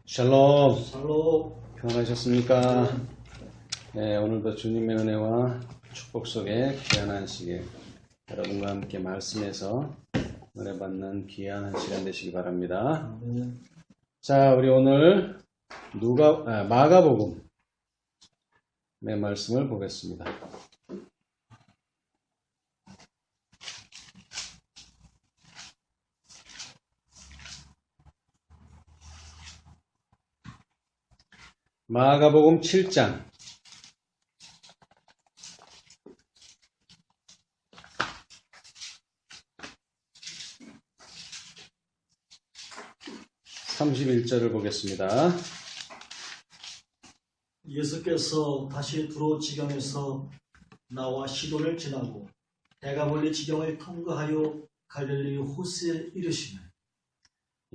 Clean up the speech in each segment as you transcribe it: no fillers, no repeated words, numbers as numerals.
샬롬, 살로 평안하셨습니까? 네, 오늘도 주님의 은혜와 축복 속에 귀한 한 시간 여러분과 함께 말씀에서 은혜 받는 귀한 한 시간 되시기 바랍니다. 자, 우리 오늘 마가복음의 말씀을 보겠습니다. 마가복음 7장 31절을 보겠습니다. 예수께서 다시 두로 지경에서 나와 시돈을 지나고 대가볼리 지경을 통과하여 갈릴리 호수에 이르시매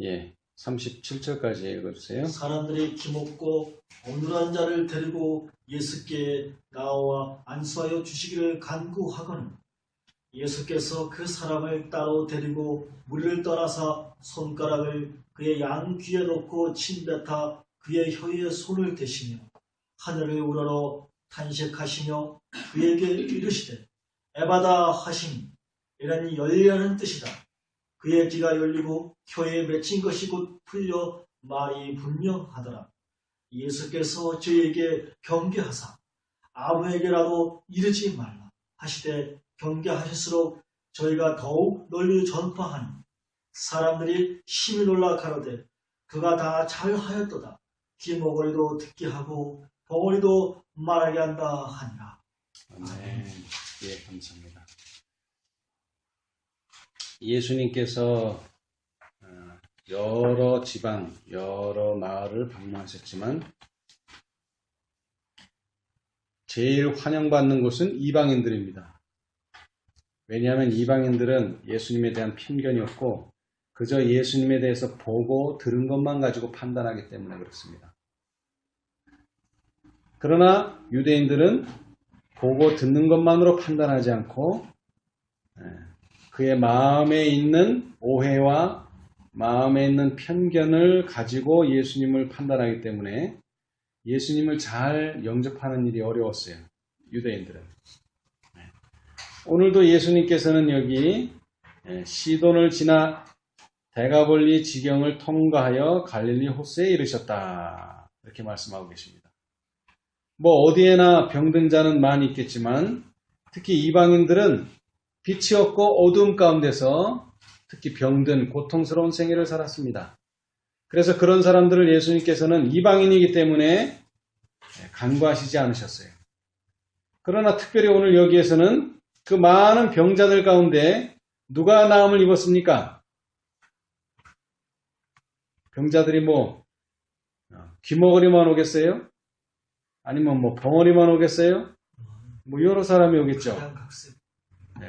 예, 37절까지 읽어주세요. 사람들이 기먹고 어눌한 자를 데리고 예수께 나와 안수하여 주시기를 간구하거늘 예수께서 그 사람을 따로 데리고 물을 떠나서 손가락을 그의 양귀에 놓고 침뱉어 그의 혀에 손을 대시며 하늘을 우러러 탄식하시며 그에게 이르시되 에바다 하시니 이는 열리라는 뜻이다. 그의 귀가 열리고 혀에 맺힌 것이 곧 풀려 말이 분명하더라. 예수께서 저에게 경계하사 아무에게라도 이르지 말라 하시되 경계하실수록 저희가 더욱 널리 전파하니 사람들이 심히 놀라 가로되 그가 다 잘하였도다. 귀머거리도 듣게 하고 벙어리도 말하게 한다 하니라. 네, 예, 감사합니다. 예수님께서 여러 지방, 여러 마을을 방문하셨지만 제일 환영받는 곳은 이방인들입니다. 왜냐하면 이방인들은 예수님에 대한 편견이었고 그저 예수님에 대해서 보고 들은 것만 가지고 판단하기 때문에 그렇습니다. 그러나 유대인들은 보고 듣는 것만으로 판단하지 않고 그의 마음에 있는 오해와 마음에 있는 편견을 가지고 예수님을 판단하기 때문에 예수님을 잘 영접하는 일이 어려웠어요. 유대인들은. 오늘도 예수님께서는 여기 시돈을 지나 대가볼리 지경을 통과하여 갈릴리 호수에 이르셨다. 이렇게 말씀하고 계십니다. 뭐 어디에나 병든 자는 많이 있겠지만 특히 이방인들은 빛이 없고 어두움 가운데서 특히 병든 고통스러운 생애를 살았습니다. 그래서 그런 사람들을 예수님께서는 이방인이기 때문에 간과하시지 않으셨어요. 그러나 특별히 오늘 여기에서는 그 많은 병자들 가운데 누가 나음을 입었습니까? 병자들이 뭐 귀머거리만 오겠어요? 아니면 뭐 벙어리만 오겠어요? 뭐 여러 사람이 오겠죠.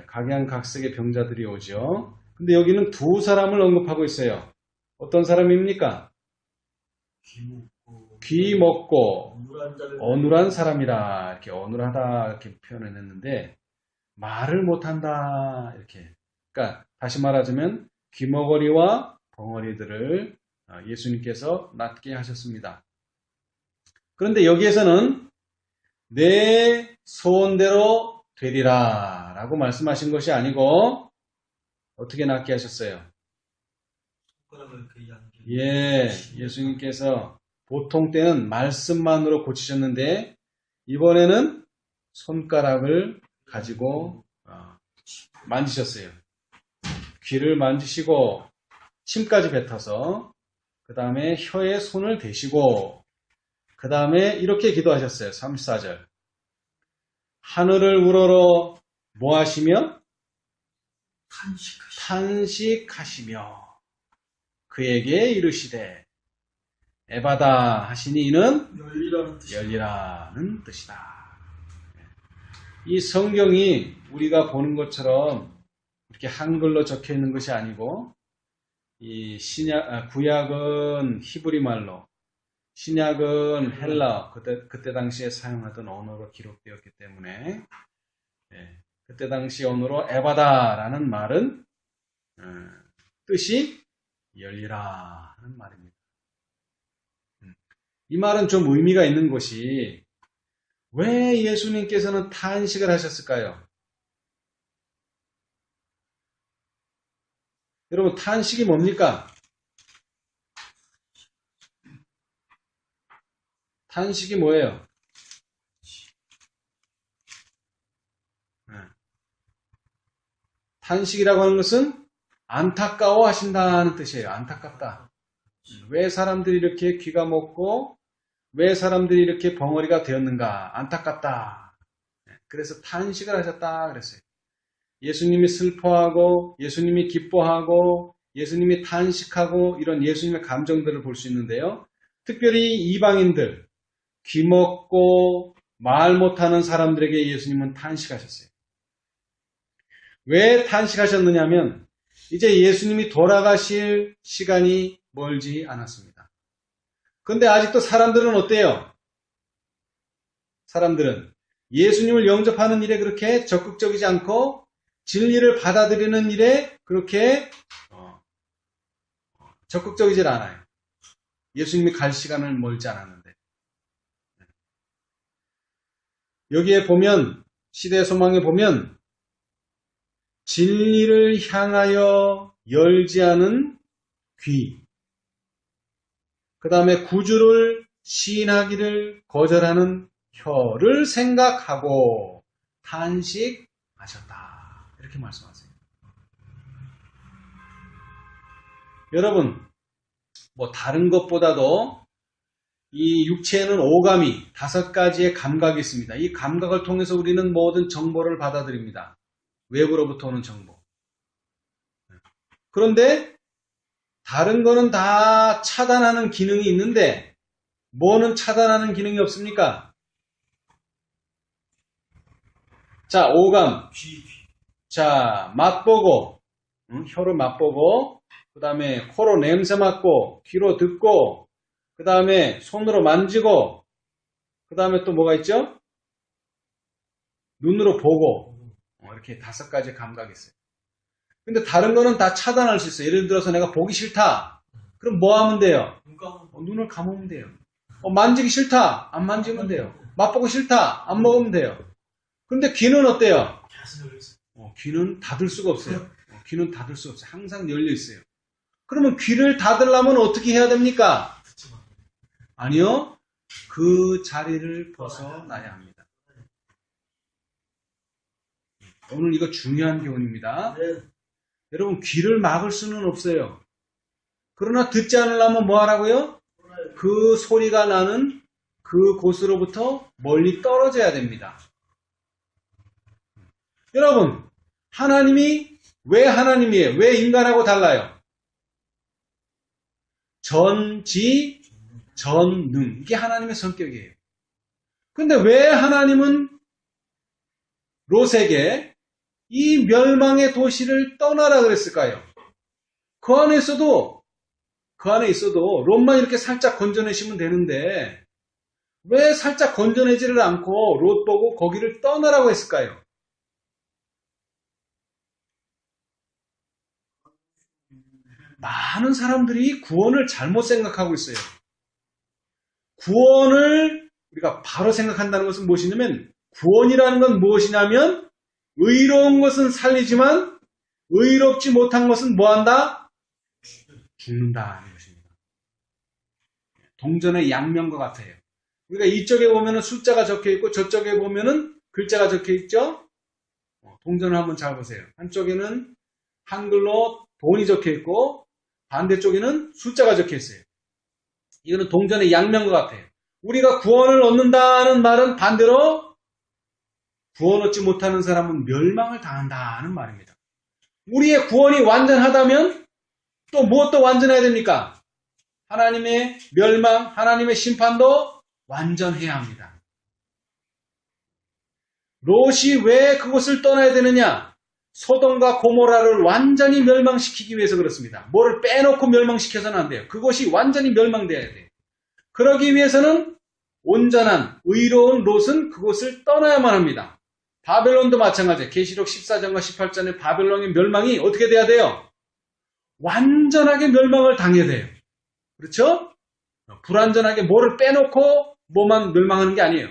각양각색의 병자들이 오죠. 근데 여기는 두 사람을 언급하고 있어요. 어떤 사람입니까? 귀 먹고 어눌한 사람이라 이렇게 어눌하다 이렇게 표현을 했는데 말을 못한다 이렇게. 그러니까 다시 말하자면 귀머거리와 벙어리들을 예수님께서 낫게 하셨습니다. 그런데 여기에서는 내 소원대로 되리라 라고 말씀하신 것이 아니고 어떻게 낫게 하셨어요? 예, 예수님께서 보통 때는 말씀만으로 고치셨는데 이번에는 손가락을 가지고 만지셨어요. 귀를 만지시고 침까지 뱉어서 그 다음에 혀에 손을 대시고 그 다음에 이렇게 기도하셨어요. 34절. 하늘을 우러러 뭐 하시며? 탄식하시며 그에게 이르시되 에바다 하시니 이는 열리라는 뜻이다. 이 성경이 우리가 보는 것처럼 이렇게 한글로 적혀 있는 것이 아니고 이 구약은 히브리 말로 신약은 헬라 그때 당시에 사용하던 언어로 기록되었기 때문에 그때 당시 언어로 에바다라는 말은 뜻이 열리라 하는 말입니다. 이 말은 좀 의미가 있는 것이 왜 예수님께서는 탄식을 하셨을까요? 여러분 탄식이 뭡니까? 탄식이 뭐예요? 탄식이라고 하는 것은 안타까워 하신다는 뜻이에요. 안타깝다. 왜 사람들이 이렇게 귀가 먹고 왜 사람들이 이렇게 벙어리가 되었는가? 안타깝다. 그래서 탄식을 하셨다 그랬어요. 예수님이 슬퍼하고 예수님이 기뻐하고 예수님이 탄식하고 이런 예수님의 감정들을 볼 수 있는데요. 특별히 이방인들, 귀 먹고 말 못하는 사람들에게 예수님은 탄식하셨어요. 왜 탄식하셨느냐면 이제 예수님이 돌아가실 시간이 멀지 않았습니다. 그런데 아직도 사람들은 어때요? 사람들은 예수님을 영접하는 일에 그렇게 적극적이지 않고 진리를 받아들이는 일에 그렇게 적극적이질 않아요. 예수님이 갈 시간은 멀지 않았는데. 여기에 보면 시대 소망에 보면 진리를 향하여 열지 않은 귀, 그 다음에 구주를 시인하기를 거절하는 혀를 생각하고 탄식하셨다. 이렇게 말씀하세요. 여러분, 뭐 다른 것보다도 이 육체에는 오감이 5가지의 감각이 있습니다. 이 감각을 통해서 우리는 모든 정보를 받아들입니다. 외부로부터 오는 정보. 그런데 다른 거는 다 차단하는 기능이 있는데 뭐는 차단하는 기능이 없습니까? 자, 오감. 자, 맛보고, 혀로 맛보고, 그 다음에 코로 냄새 맡고, 귀로 듣고, 그 다음에 손으로 만지고, 그 다음에 또 뭐가 있죠? 눈으로 보고, 이렇게 5가지 감각이 있어요. 근데 다른 거는 다 차단할 수 있어요. 예를 들어서 내가 보기 싫다. 그럼 뭐 하면 돼요? 눈을 감으면 돼요. 만지기 싫다. 안 만지면 돼요. 맛보고 싫다. 안 먹으면 돼요. 근데 귀는 어때요? 귀는 닫을 수가 없어요. 귀는 닫을 수 없어요. 항상 열려 있어요. 그러면 귀를 닫으려면 어떻게 해야 됩니까? 아니요. 그 자리를 벗어나야 합니다. 오늘 이거 중요한 교훈입니다. 네. 여러분 귀를 막을 수는 없어요. 그러나 듣지 않으려면 뭐 하라고요? 그 소리가 나는 그 곳으로부터 멀리 떨어져야 됩니다. 여러분 하나님이 왜 하나님이에요? 왜 인간하고 달라요? 전지 전능 이게 하나님의 성격이에요. 근데 왜 하나님은 롯에게 이 멸망의 도시를 떠나라 그랬을까요? 그 안에 있어도 롯만 이렇게 살짝 건져내시면 되는데 왜 살짝 건져내지를 않고 롯 보고 거기를 떠나라고 했을까요? 많은 사람들이 구원을 잘못 생각하고 있어요. 구원을 우리가 바로 생각한다는 것은 무엇이냐면 구원이라는 건 무엇이냐면 의로운 것은 살리지만 의롭지 못한 것은 뭐한다? 죽는다는 것입니다. 동전의 양면과 같아요. 우리가 이쪽에 보면은 숫자가 적혀 있고 저쪽에 보면은 글자가 적혀 있죠? 동전을 한번 잘 보세요. 한쪽에는 한글로 돈이 적혀 있고 반대쪽에는 숫자가 적혀 있어요. 이거는 동전의 양면과 같아요. 우리가 구원을 얻는다는 말은 반대로 구원 얻지 못하는 사람은 멸망을 당한다는 말입니다. 우리의 구원이 완전하다면 또 무엇도 완전해야 됩니까? 하나님의 멸망, 하나님의 심판도 완전해야 합니다. 롯이 왜 그곳을 떠나야 되느냐? 소돔과 고모라를 완전히 멸망시키기 위해서 그렇습니다. 뭐를 빼놓고 멸망시켜서는 안 돼요. 그것이 완전히 멸망되어야 돼요. 그러기 위해서는 온전한 의로운 롯은 그곳을 떠나야만 합니다. 바벨론도 마찬가지예요. 계시록 14장과 18장의 바벨론의 멸망이 어떻게 돼야 돼요? 완전하게 멸망을 당해야 돼요. 그렇죠? 불완전하게 뭐를 빼놓고 뭐만 멸망하는 게 아니에요.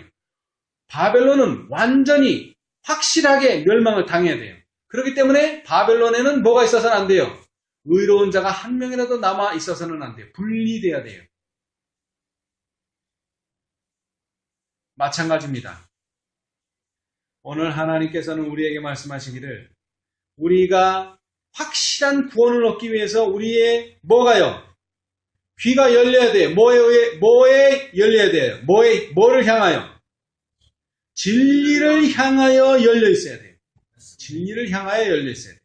바벨론은 완전히 확실하게 멸망을 당해야 돼요. 그렇기 때문에 바벨론에는 뭐가 있어서는 안 돼요. 의로운 자가 한 명이라도 남아 있어서는 안 돼요. 분리돼야 돼요. 마찬가지입니다. 오늘 하나님께서는 우리에게 말씀하시기를 우리가 확실한 구원을 얻기 위해서 우리의 뭐가요? 귀가 열려야 돼요. 뭐에 열려야 돼요? 뭐를 향하여? 진리를 향하여 열려 있어야 돼요. 진리를 향하여 열려 있어야 돼요.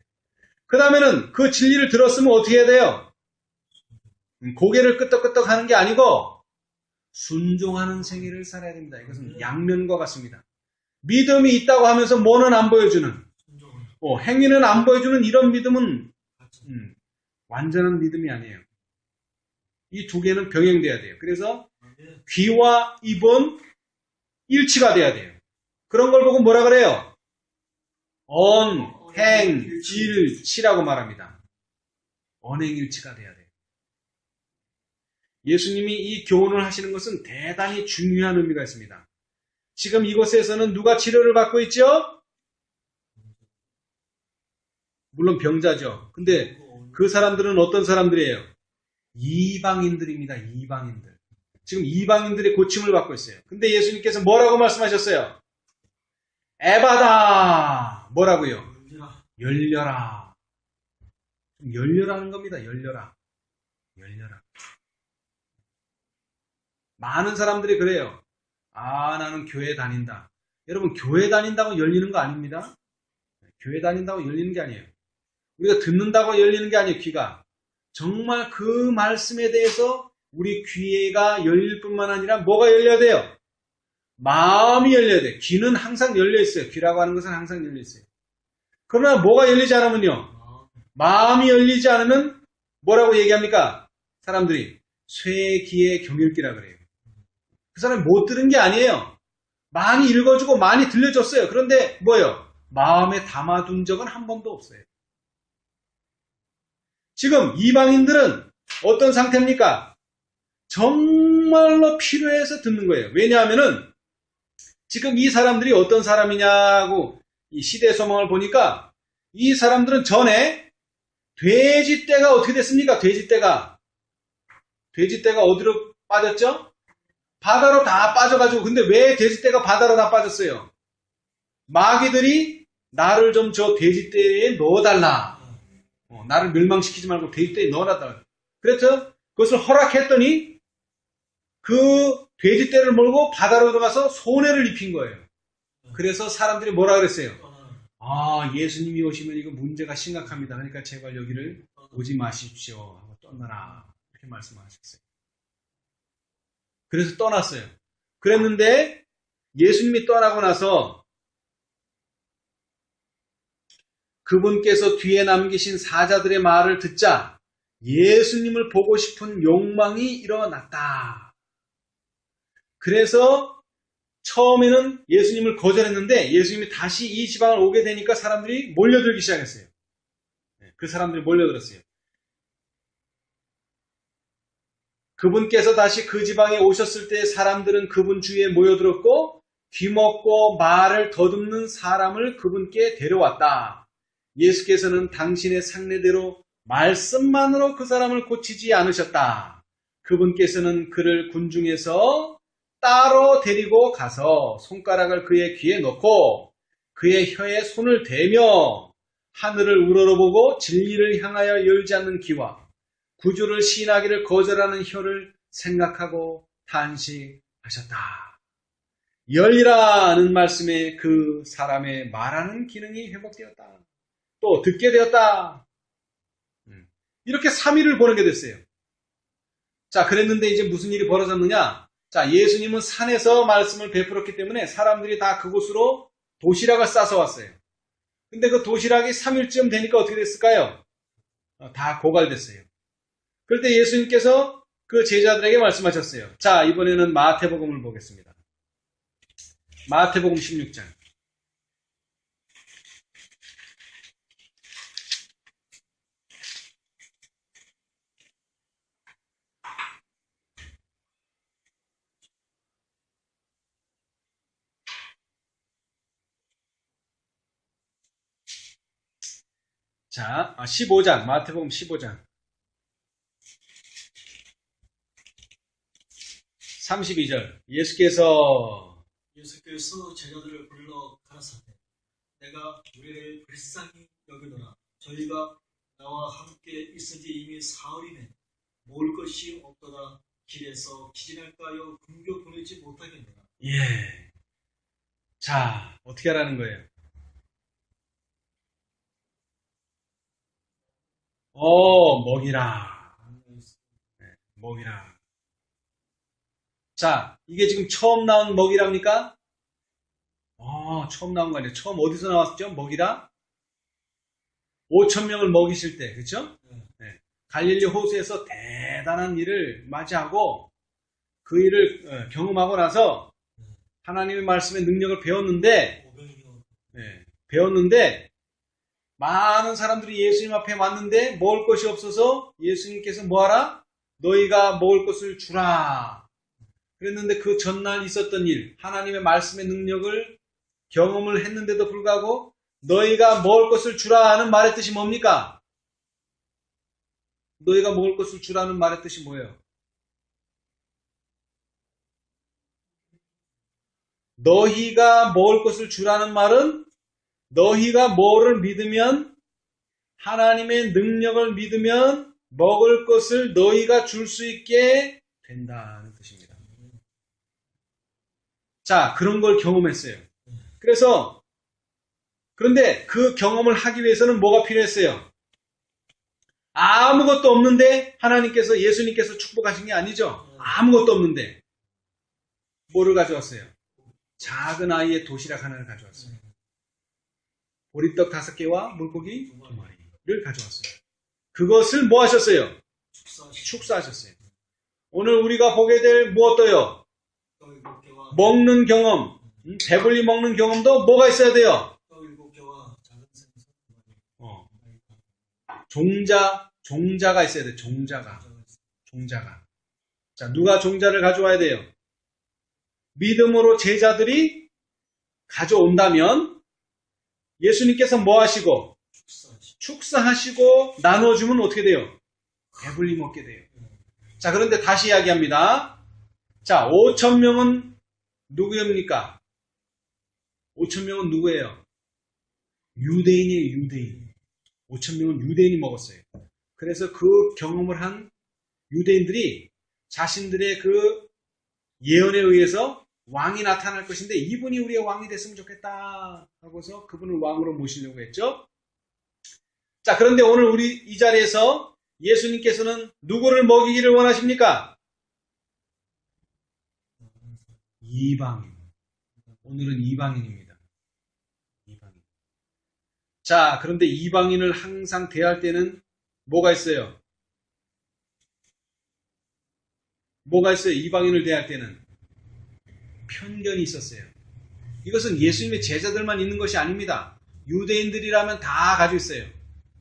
그 다음에는 그 진리를 들었으면 어떻게 해야 돼요? 고개를 끄덕끄덕 하는 게 아니고 순종하는 생애를 살아야 됩니다. 이것은 양면과 같습니다. 믿음이 있다고 하면서 뭐는 안 보여주는, 행위는 안 보여주는 이런 믿음은 완전한 믿음이 아니에요. 이 두 개는 병행돼야 돼요. 그래서 귀와 입은 일치가 돼야 돼요. 그런 걸 보고 뭐라 그래요? 언행일치라고 말합니다. 언행일치가 돼야 돼요. 예수님이 이 교훈을 하시는 것은 대단히 중요한 의미가 있습니다. 지금 이곳에서는 누가 치료를 받고 있죠? 물론 병자죠. 근데 그 사람들은 어떤 사람들이에요? 이방인들입니다. 이방인들. 지금 이방인들의 고침을 받고 있어요. 근데 예수님께서 뭐라고 말씀하셨어요? 에바다! 뭐라고요? 열려라. 열려라는 겁니다. 열려라. 열려라. 많은 사람들이 그래요. 나는 교회 다닌다. 여러분, 교회 다닌다고 열리는 거 아닙니다. 교회 다닌다고 열리는 게 아니에요. 우리가 듣는다고 열리는 게 아니에요. 귀가. 정말 그 말씀에 대해서 우리 귀가 열릴 뿐만 아니라 뭐가 열려야 돼요? 마음이 열려야 돼요. 귀는 항상 열려 있어요. 귀라고 하는 것은 항상 열려 있어요. 그러나 뭐가 열리지 않으면요? 마음이 열리지 않으면 뭐라고 얘기합니까? 사람들이 쇠귀의 경읽기라 그래요. 그 사람이 못 들은 게 아니에요. 많이 읽어주고 많이 들려줬어요. 그런데 뭐예요? 마음에 담아둔 적은 한 번도 없어요. 지금 이방인들은 어떤 상태입니까? 정말로 필요해서 듣는 거예요. 왜냐하면은 지금 이 사람들이 어떤 사람이냐고 이 시대 소망을 보니까 이 사람들은 전에 돼지떼가 어떻게 됐습니까? 돼지떼가 어디로 빠졌죠? 바다로 다 빠져가지고. 근데 왜 돼지떼가 바다로 다 빠졌어요? 마귀들이 나를 좀 저 돼지떼에 넣어달라. 나를 멸망시키지 말고 돼지떼에 넣어놨다. 그래서 그것을 허락했더니 그 돼지떼를 몰고 바다로 들어가서 손해를 입힌 거예요. 그래서 사람들이 뭐라 그랬어요? 예수님이 오시면 이거 문제가 심각합니다. 그러니까 제발 여기를 오지 마십시오 하고 떠나라. 이렇게 말씀하셨어요. 그래서 떠났어요. 그랬는데 예수님이 떠나고 나서 그분께서 뒤에 남기신 사자들의 말을 듣자 예수님을 보고 싶은 욕망이 일어났다. 그래서 처음에는 예수님을 거절했는데 예수님이 다시 이 지방을 오게 되니까 사람들이 몰려들기 시작했어요. 그 사람들이 몰려들었어요. 그분께서 다시 그 지방에 오셨을 때 사람들은 그분 주위에 모여들었고 귀먹고 말을 더듬는 사람을 그분께 데려왔다. 예수께서는 당신의 상례대로 말씀만으로 그 사람을 고치지 않으셨다. 그분께서는 그를 군중에서 따로 데리고 가서 손가락을 그의 귀에 넣고 그의 혀에 손을 대며 하늘을 우러러보고 진리를 향하여 열지 않는 귀와 구주를 시인하기를 거절하는 혀를 생각하고 탄식하셨다. 열리라는 말씀에 그 사람의 말하는 기능이 회복되었다. 또 듣게 되었다. 이렇게 3일을 보내게 됐어요. 자, 그랬는데 이제 무슨 일이 벌어졌느냐? 자, 예수님은 산에서 말씀을 베풀었기 때문에 사람들이 다 그곳으로 도시락을 싸서 왔어요. 근데 그 도시락이 3일쯤 되니까 어떻게 됐을까요? 다 고갈됐어요. 그럴 때 예수님께서 그 제자들에게 말씀하셨어요. 자, 이번에는 마태복음을 보겠습니다. 마태복음 16장. 자, 15장, 마태복음 15장. 32절. 예수께서 제자들을 불러 가라사대 내가 우리를 불쌍히 여기노라. 저희가 나와 함께 있은지 이미 사흘이네. 먹을 것이 없도다. 길에서 기진할까요? 굶겨 보내지 못하겠노라. 예. 자, 어떻게 하라는 거예요? 먹이라. 네, 먹이라. 자, 이게 지금 처음 나온 먹이랍니까? 처음 나온 거 아니에요. 처음 어디서 나왔죠? 먹이라? 5,000명을 먹이실 때, 그쵸? 네. 갈릴리 호수에서 대단한 일을 맞이하고 그 일을 경험하고 나서 하나님의 말씀의 능력을 배웠는데, 많은 사람들이 예수님 앞에 왔는데 먹을 것이 없어서 예수님께서 뭐하라? 너희가 먹을 것을 주라. 그랬는데 그 전날 있었던 일, 하나님의 말씀의 능력을 경험을 했는데도 불구하고 너희가 먹을 것을 주라 하는 말의 뜻이 뭡니까? 너희가 먹을 것을 주라는 말의 뜻이 뭐예요? 너희가 먹을 것을 주라는 말은 너희가 뭐를 믿으면 하나님의 능력을 믿으면 먹을 것을 너희가 줄 수 있게 된다는 뜻입니다. 자, 그런 걸 경험했어요. 그런데 그 경험을 하기 위해서는 뭐가 필요했어요? 아무것도 없는데 예수님께서 축복하신 게 아니죠. 아무것도 없는데 뭐를 가져왔어요? 작은 아이의 도시락 하나를 가져왔어요. 보리떡 5개와 물고기 2마리를 가져왔어요. 그것을 뭐 하셨어요? 축사하셨어요. 오늘 우리가 보게 될 무엇도요? 먹는 경험, 배불리 먹는 경험도 뭐가 있어야 돼요? 종자가 있어야 돼요. 종자가. 자, 누가 종자를 가져와야 돼요? 믿음으로 제자들이 가져온다면 예수님께서 뭐 하시고? 축사하시고 나눠주면 어떻게 돼요? 배불리 먹게 돼요. 자, 그런데 다시 이야기합니다. 자, 5,000명은 누구입니까? 5,000명은 누구예요? 유대인이에요, 유대인. 5,000명은 유대인이 먹었어요. 그래서 그 경험을 한 유대인들이 자신들의 그 예언에 의해서 왕이 나타날 것인데 이분이 우리의 왕이 됐으면 좋겠다 하고서 그분을 왕으로 모시려고 했죠. 자, 그런데 오늘 우리 이 자리에서 예수님께서는 누구를 먹이기를 원하십니까? 이방인. 오늘은 이방인입니다. 이방인. 자, 그런데 이방인을 항상 대할 때는 뭐가 있어요? 이방인을 대할 때는 편견이 있었어요. 이것은 예수님의 제자들만 있는 것이 아닙니다. 유대인들이라면 다 가지고 있어요.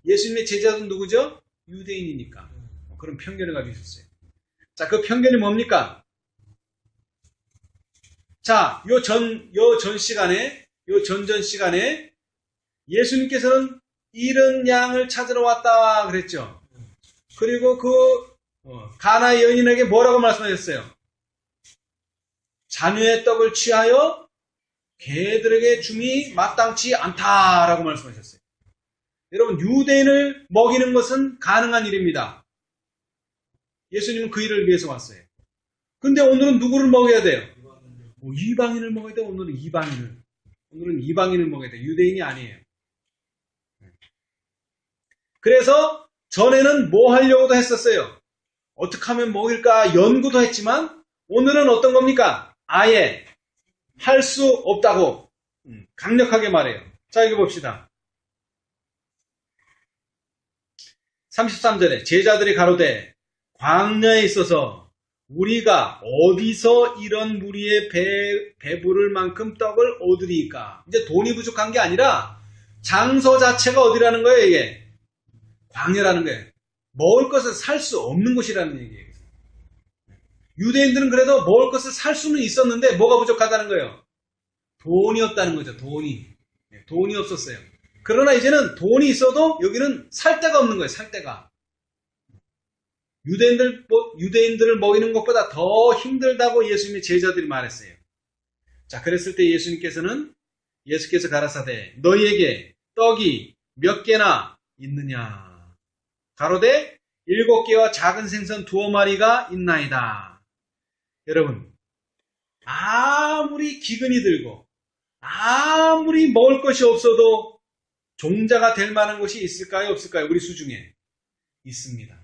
예수님의 제자들은 누구죠? 유대인이니까. 그런 편견을 가지고 있었어요. 자, 그 편견이 뭡니까? 자, 전전 시간에 예수님께서는 잃은 양을 찾으러 왔다 그랬죠. 그리고 가나의 여인에게 뭐라고 말씀하셨어요? 자녀의 떡을 취하여 개들에게 줌이 마땅치 않다라고 말씀하셨어요. 여러분, 유대인을 먹이는 것은 가능한 일입니다. 예수님은 그 일을 위해서 왔어요. 근데 오늘은 누구를 먹여야 돼요? 이방인을 먹여야 돼요. 오늘은 이방인을 먹여야 돼요. 유대인이 아니에요. 그래서 전에는 뭐 하려고도 했었어요. 어떻게 하면 먹일까 연구도 했지만 오늘은 어떤 겁니까? 아예 할 수 없다고 강력하게 말해요. 자, 이거 봅시다. 33절에 제자들이 가로되 광야에 있어서 우리가 어디서 이런 무리의 배부를 만큼 떡을 얻으리까? 이제 돈이 부족한 게 아니라 장소 자체가 어디라는 거예요, 이게? 광야라는 거예요. 먹을 것을 살 수 없는 곳이라는 얘기예요. 유대인들은 그래도 먹을 것을 살 수는 있었는데 뭐가 부족하다는 거예요? 돈이 없다는 거죠. 돈이 없었어요. 그러나 이제는 돈이 있어도 여기는 살 데가 없는 거예요. 살 데가. 유대인들을 먹이는 것보다 더 힘들다고 예수님의 제자들이 말했어요. 자, 그랬을 때 예수께서 가라사대 너희에게 떡이 몇 개나 있느냐? 가로되 7개와 작은 생선 2마리가 있나이다. 여러분, 아무리 기근이 들고 아무리 먹을 것이 없어도 종자가 될 만한 것이 있을까요? 없을까요? 우리 수중에 있습니다.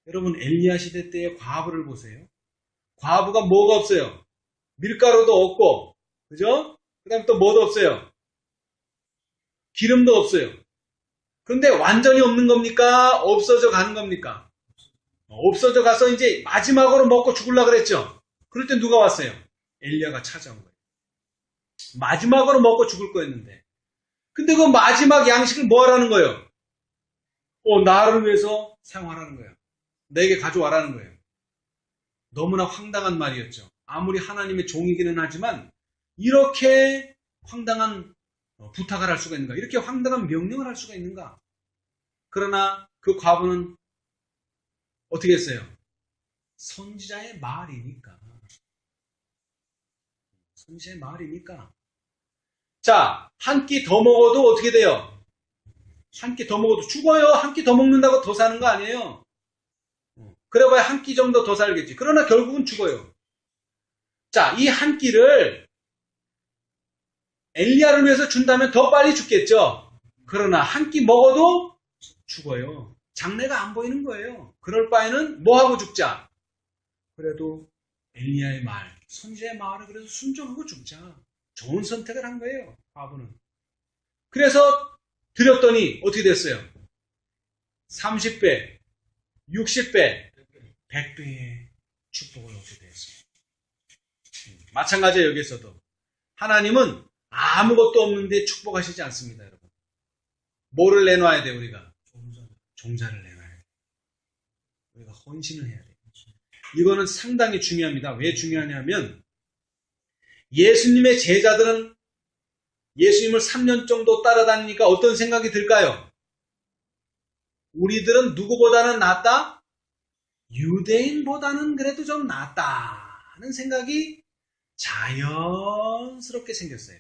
여러분, 엘리야 시대 때의 과부를 보세요. 과부가 뭐가 없어요? 밀가루도 없고, 그죠? 그 다음에 또 뭐도 없어요? 기름도 없어요. 그런데 완전히 없는 겁니까? 없어져 가는 겁니까? 없어져 가서 이제 마지막으로 먹고 죽으려고 그랬죠? 그럴 때 누가 왔어요? 엘리야가 찾아온 거예요. 마지막으로 먹고 죽을 거였는데. 근데 그 마지막 양식을 뭐 하라는 거예요? 나를 위해서 사용하라는 거예요. 내게 가져와라는 거예요. 너무나 황당한 말이었죠. 아무리 하나님의 종이기는 하지만 이렇게 황당한 부탁을 할 수가 있는가? 이렇게 황당한 명령을 할 수가 있는가? 그러나 그 과부는 어떻게 했어요? 선지자의 말이니까. 선지자의 말이니까. 자, 한 끼 더 먹어도 어떻게 돼요? 한 끼 더 먹어도 죽어요. 한 끼 더 먹는다고 더 사는 거 아니에요. 그래봐야 한 끼 정도 더 살겠지. 그러나 결국은 죽어요. 자, 이 한 끼를 엘리야를 위해서 준다면 더 빨리 죽겠죠. 그러나 한 끼 먹어도 죽어요. 장래가 안 보이는 거예요. 그럴 바에는 뭐 하고 죽자? 그래도 엘리야의 말, 선지자의 말을 그래서 순종하고 죽자. 좋은 선택을 한 거예요. 과부는. 그래서 드렸더니 어떻게 됐어요? 30배, 60배, 100배의 축복을 얻게 됐어요. 마찬가지예요. 여기서도. 하나님은 아무것도 없는데 축복하시지 않습니다. 여러분. 뭐를 내놔야 돼 우리가? 종자를 내놔야 돼. 우리가 헌신을 해야 돼. 이거는 상당히 중요합니다. 왜 중요하냐면 예수님의 제자들은 예수님을 3년 정도 따라다니니까 어떤 생각이 들까요? 우리들은 누구보다는 낫다? 유대인보다는 그래도 좀 낫다 하는 생각이 자연스럽게 생겼어요.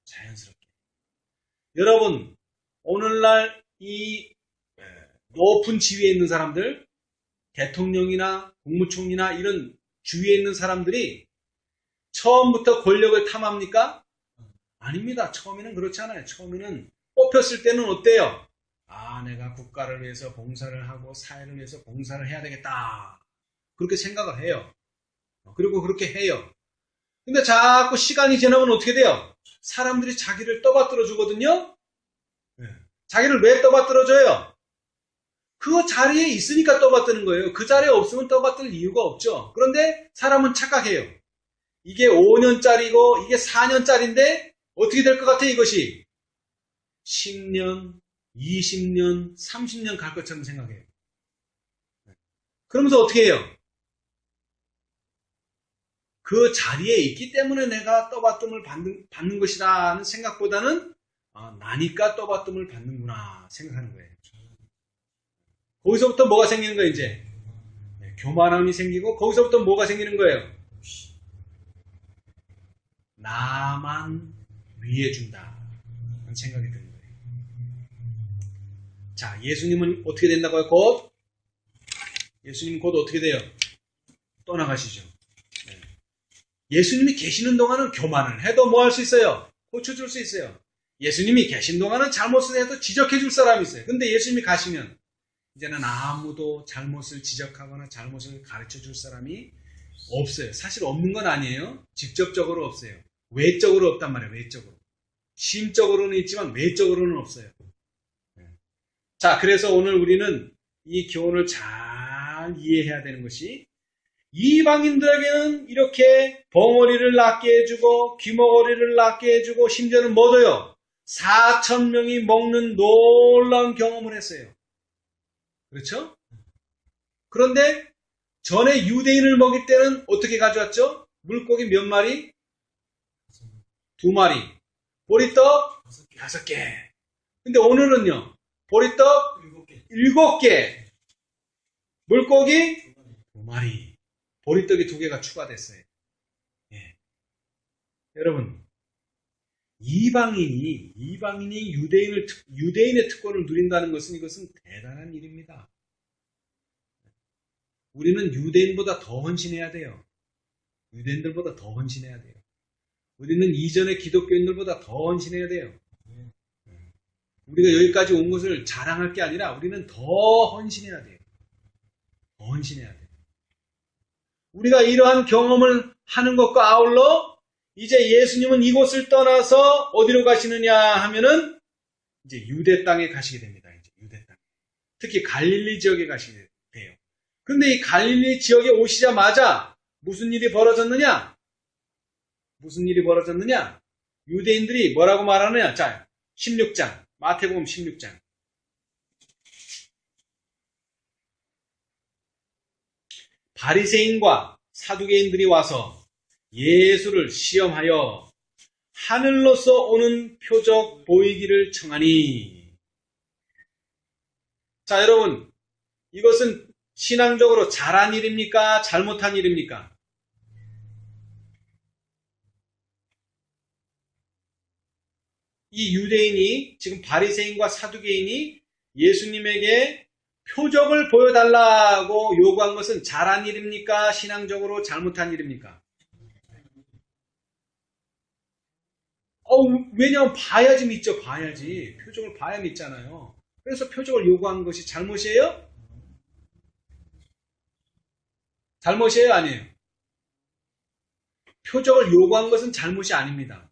자연스럽게. 여러분, 오늘날 이 높은 지위에 있는 사람들, 대통령이나 국무총리나 이런 주위에 있는 사람들이 처음부터 권력을 탐합니까? 아닙니다. 처음에는 그렇지 않아요. 처음에는 뽑혔을 때는 어때요? 내가 국가를 위해서 봉사를 하고 사회를 위해서 봉사를 해야 되겠다. 그렇게 생각을 해요. 그리고 그렇게 해요. 근데 자꾸 시간이 지나면 어떻게 돼요? 사람들이 자기를 떠받들어 주거든요. 자기를 왜 떠받들어 줘요? 그 자리에 있으니까 떠받드는 거예요. 그 자리에 없으면 떠받들 이유가 없죠. 그런데 사람은 착각해요. 이게 5년짜리고 이게 4년짜리인데 어떻게 될 것 같아 이것이? 10년, 20년, 30년 갈 것처럼 생각해요. 그러면서 어떻게 해요? 그 자리에 있기 때문에 내가 떠받듦을 받는 것이라는 생각보다는 나니까 떠받듦을 받는구나 생각하는 거예요. 거기서부터 뭐가 생기는 거예요 이제? 교만함이 생기고 거기서부터 뭐가 생기는 거예요? 나만 위해 준다 하는 생각이 드는 거예요. 자, 예수님은 어떻게 된다고요? 예수님은 곧 어떻게 돼요? 떠나가시죠. 예수님이 계시는 동안은 교만을 해도 뭐 할 수 있어요? 고쳐줄 수 있어요. 예수님이 계신 동안은 잘못을 해도 지적해 줄 사람이 있어요. 근데 예수님이 가시면 이제는 아무도 잘못을 지적하거나 잘못을 가르쳐 줄 사람이 없어요. 사실 없는 건 아니에요. 직접적으로 없어요. 외적으로 없단 말이에요. 외적으로. 심적으로는 있지만 외적으로는 없어요. 자, 그래서 오늘 우리는 이 교훈을 잘 이해해야 되는 것이 이방인들에게는 이렇게 벙어리를 낫게 해주고 귀머거리를 낫게 해주고 심지어는 뭐도요? 4,000명이 먹는 놀라운 경험을 했어요. 그렇죠? 그런데 전에 유대인을 먹일 때는 어떻게 가져왔죠? 물고기 몇 마리? 2마리. 보리떡 5개, 5개. 근데 오늘은요, 보리떡 7개, 7개, 물고기 2마리. 2마리. 보리떡이 2개가 추가됐어요. 예. 여러분, 이방인이 유대인의 특권을 누린다는 것은 이것은 대단한 일입니다. 우리는 유대인보다 더 헌신해야 돼요. 유대인들보다 더 헌신해야 돼요. 우리는 이전의 기독교인들보다 더 헌신해야 돼요. 우리가 여기까지 온 것을 자랑할 게 아니라 우리는 더 헌신해야 돼요. 더 헌신해야 돼요. 우리가 이러한 경험을 하는 것과 아울러 이제 예수님은 이곳을 떠나서 어디로 가시느냐 하면은 이제 유대 땅에 가시게 됩니다. 이제 유대 땅. 특히 갈릴리 지역에 가시게 돼요. 그런데 이 갈릴리 지역에 오시자마자 무슨 일이 벌어졌느냐? 무슨 일이 벌어졌느냐? 유대인들이 뭐라고 말하느냐? 자, 16장. 마태복음 16장. 바리새인과 사두개인들이 와서 예수를 시험하여 하늘로서 오는 표적 보이기를 청하니. 자, 여러분, 이것은 신앙적으로 잘한 일입니까? 잘못한 일입니까? 이 유대인이, 지금 바리새인과 사두개인이 예수님에게 표적을 보여달라고 요구한 것은 잘한 일입니까? 신앙적으로 잘못한 일입니까? 왜냐하면 봐야지 믿죠. 봐야지. 표적을 봐야 믿잖아요. 그래서 표적을 요구한 것이 잘못이에요? 잘못이에요? 아니에요? 표적을 요구한 것은 잘못이 아닙니다.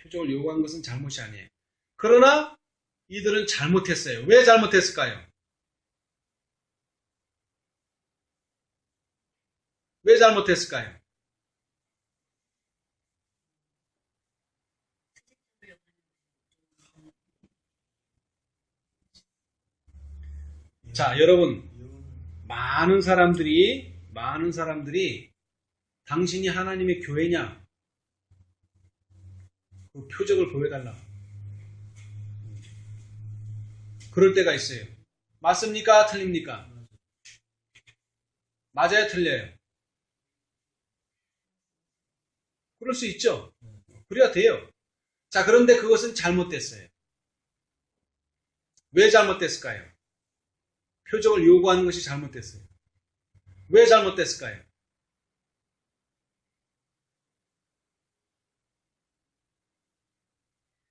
표적을 요구한 것은 잘못이 아니에요. 그러나 이들은 잘못했어요. 왜 잘못했을까요? 왜 잘못했을까요? 자, 여러분, 많은 사람들이 당신이 하나님의 교회냐? 그 표적을 보여달라. 그럴 때가 있어요. 맞습니까? 틀립니까? 맞아요? 틀려요? 그럴 수 있죠. 그래야 돼요. 자, 그런데 그것은 잘못됐어요. 왜 잘못됐을까요? 표적을 요구하는 것이 잘못됐어요. 왜 잘못됐을까요?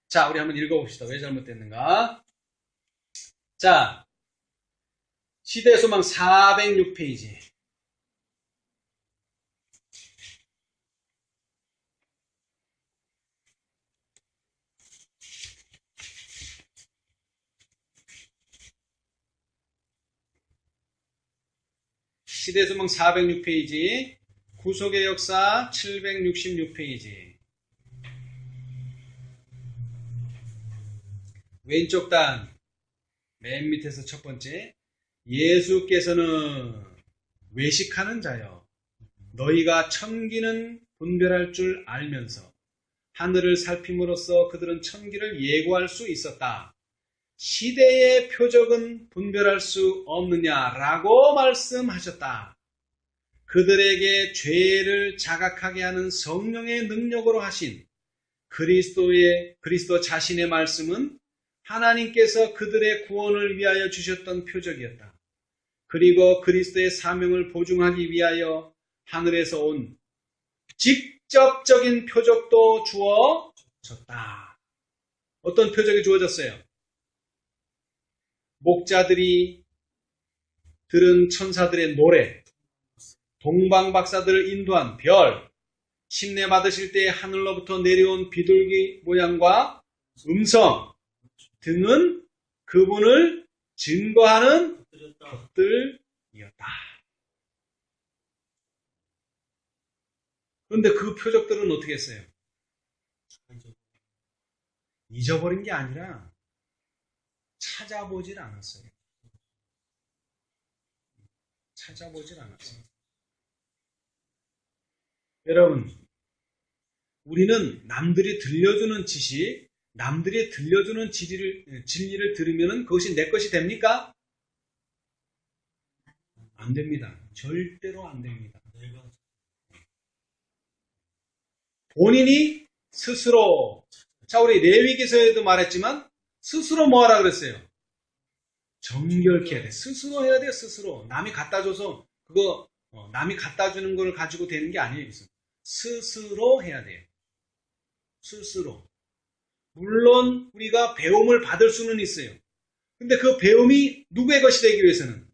자, 우리 한번 읽어봅시다. 왜 잘못됐는가? 자, 시대소망 406페이지. 시대소망 406페이지, 구속의 역사 766페이지. 왼쪽 단, 맨 밑에서 첫 번째. 예수께서는 외식하는 자여, 너희가 천기는 분별할 줄 알면서 하늘을 살핌으로써 그들은 천기를 예고할 수 있었다. 시대의 표적은 분별할 수 없느냐라고 말씀하셨다. 그들에게 죄를 자각하게 하는 성령의 능력으로 하신 그리스도 자신의 말씀은 하나님께서 그들의 구원을 위하여 주셨던 표적이었다. 그리고 그리스도의 사명을 보증하기 위하여 하늘에서 온 직접적인 표적도 주어졌다. 어떤 표적이 주어졌어요? 목자들이 들은 천사들의 노래, 동방박사들을 인도한 별, 침례 받으실 때 하늘로부터 내려온 비둘기 모양과 음성 등은 그분을 증거하는 것들이었다. 그런데 그 표적들은 어떻게 했어요? 잊어버린 게 아니라 찾아보질 않았어요. 여러분, 우리는 남들이 들려주는 지식, 남들이 들려주는 진리를 들으면 그것이 내 것이 됩니까? 안 됩니다. 절대로 안 됩니다. 내가 본인이 스스로, 자, 우리 레위기서에도 말했지만 스스로 뭐 하라 그랬어요? 정결케 해야 돼. 스스로 해야 돼요. 스스로. 남이 갖다 줘서 그거 남이 갖다 주는 걸 가지고 되는 게 아니에요. 이것은. 스스로 해야 돼요. 스스로. 물론 우리가 배움을 받을 수는 있어요. 근데 그 배움이 누구의 것이 되기 위해서는,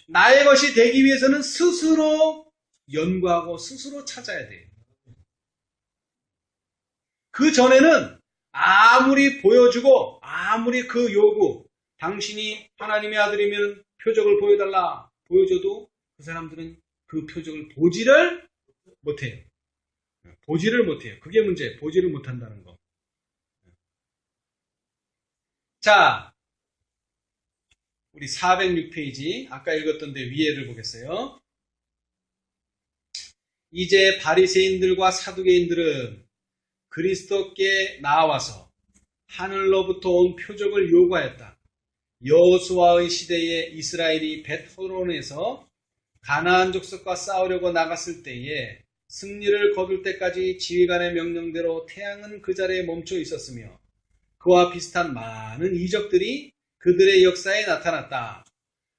나의 것이 되기 위해서는 스스로 연구하고 스스로 찾아야 돼요. 그 전에는 아무리 보여주고 아무리 그 요구, 당신이 하나님의 아들이면 표적을 보여달라 보여줘도 그 사람들은 그 표적을 보지를 못해요. 보지를 못해요. 그게 문제예요. 보지를 못한다는 거. 자, 우리 406페이지 아까 읽었던 데 위에를 보겠어요. 이제 바리새인들과 사두개인들은 그리스도께 나와서 하늘로부터 온 표적을 요구하였다. 여호수아의 시대에 이스라엘이 벳호론에서 가나안 족속과 싸우려고 나갔을 때에 승리를 거둘 때까지 지휘관의 명령대로 태양은 그 자리에 멈춰 있었으며 그와 비슷한 많은 이적들이 그들의 역사에 나타났다.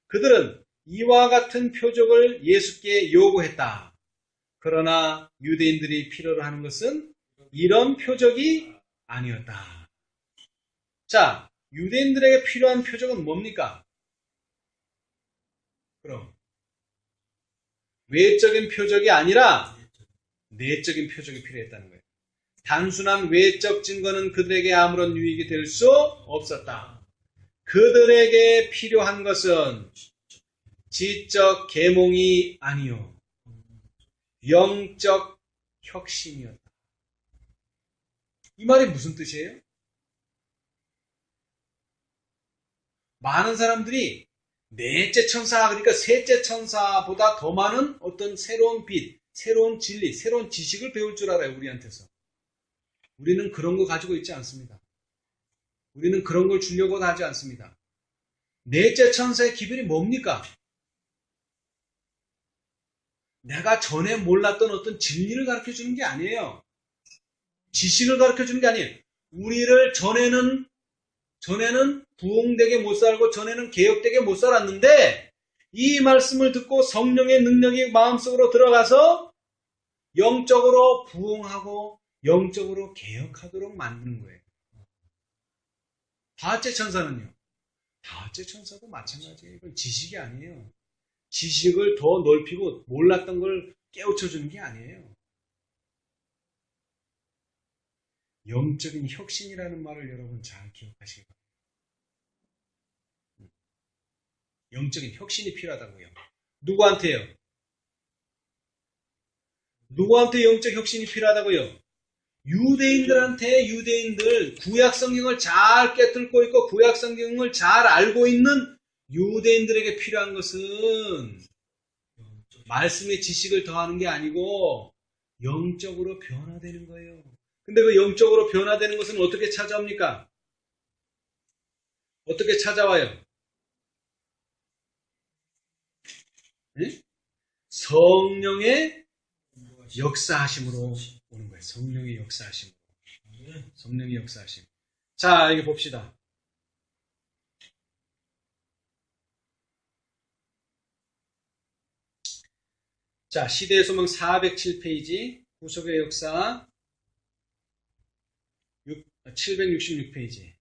그들은 이와 같은 표적을 예수께 요구했다. 그러나 유대인들이 필요로 하는 것은 이런 표적이 아니었다. 자, 유대인들에게 필요한 표적은 뭡니까? 그럼 외적인 표적이 아니라 내적인 표적이 필요했다는 거예요. 단순한 외적 증거는 그들에게 아무런 유익이 될 수 없었다. 그들에게 필요한 것은 지적 계몽이 아니요 영적 혁신이었다. 이 말이 무슨 뜻이에요? 많은 사람들이 넷째 천사, 그러니까 셋째 천사보다 더 많은 어떤 새로운 빛, 새로운 진리, 새로운 지식을 배울 줄 알아요, 우리한테서. 우리는 그런 거 가지고 있지 않습니다. 우리는 그런 걸 주려고 하지 않습니다. 넷째 천사의 기별이 뭡니까? 내가 전에 몰랐던 어떤 진리를 가르쳐 주는 게 아니에요. 지식을 가르쳐 주는 게 아니에요. 우리를 전에는 부흥되게 못 살고 전에는 개혁되게 못 살았는데 이 말씀을 듣고 성령의 능력이 마음속으로 들어가서 영적으로 부흥하고 영적으로 개혁하도록 만드는 거예요. 다섯째 천사는요? 다섯째 천사도 마찬가지예요. 이건 지식이 아니에요. 지식을 더 넓히고 몰랐던 걸 깨우쳐 주는 게 아니에요. 영적인 혁신이라는 말을 여러분 잘 기억하시기 바랍니다. 영적인 혁신이 필요하다고요. 누구한테요? 누구한테 영적 혁신이 필요하다고요? 유대인들 구약 성경을 잘 깨뚫고 있고 구약 성경을 잘 알고 있는 유대인들에게 필요한 것은 말씀의 지식을 더하는 게 아니고 영적으로 변화되는 거예요. 근데 그 영적으로 변화되는 것은 어떻게 찾아옵니까? 어떻게 찾아와요? 네? 성령의 역사하심으로 오는 거예요. 성령의 역사하심. 성령의 역사하심. 자, 여기 봅시다. 자, 시대의 소망 407페이지, 구속의 역사 766페이지.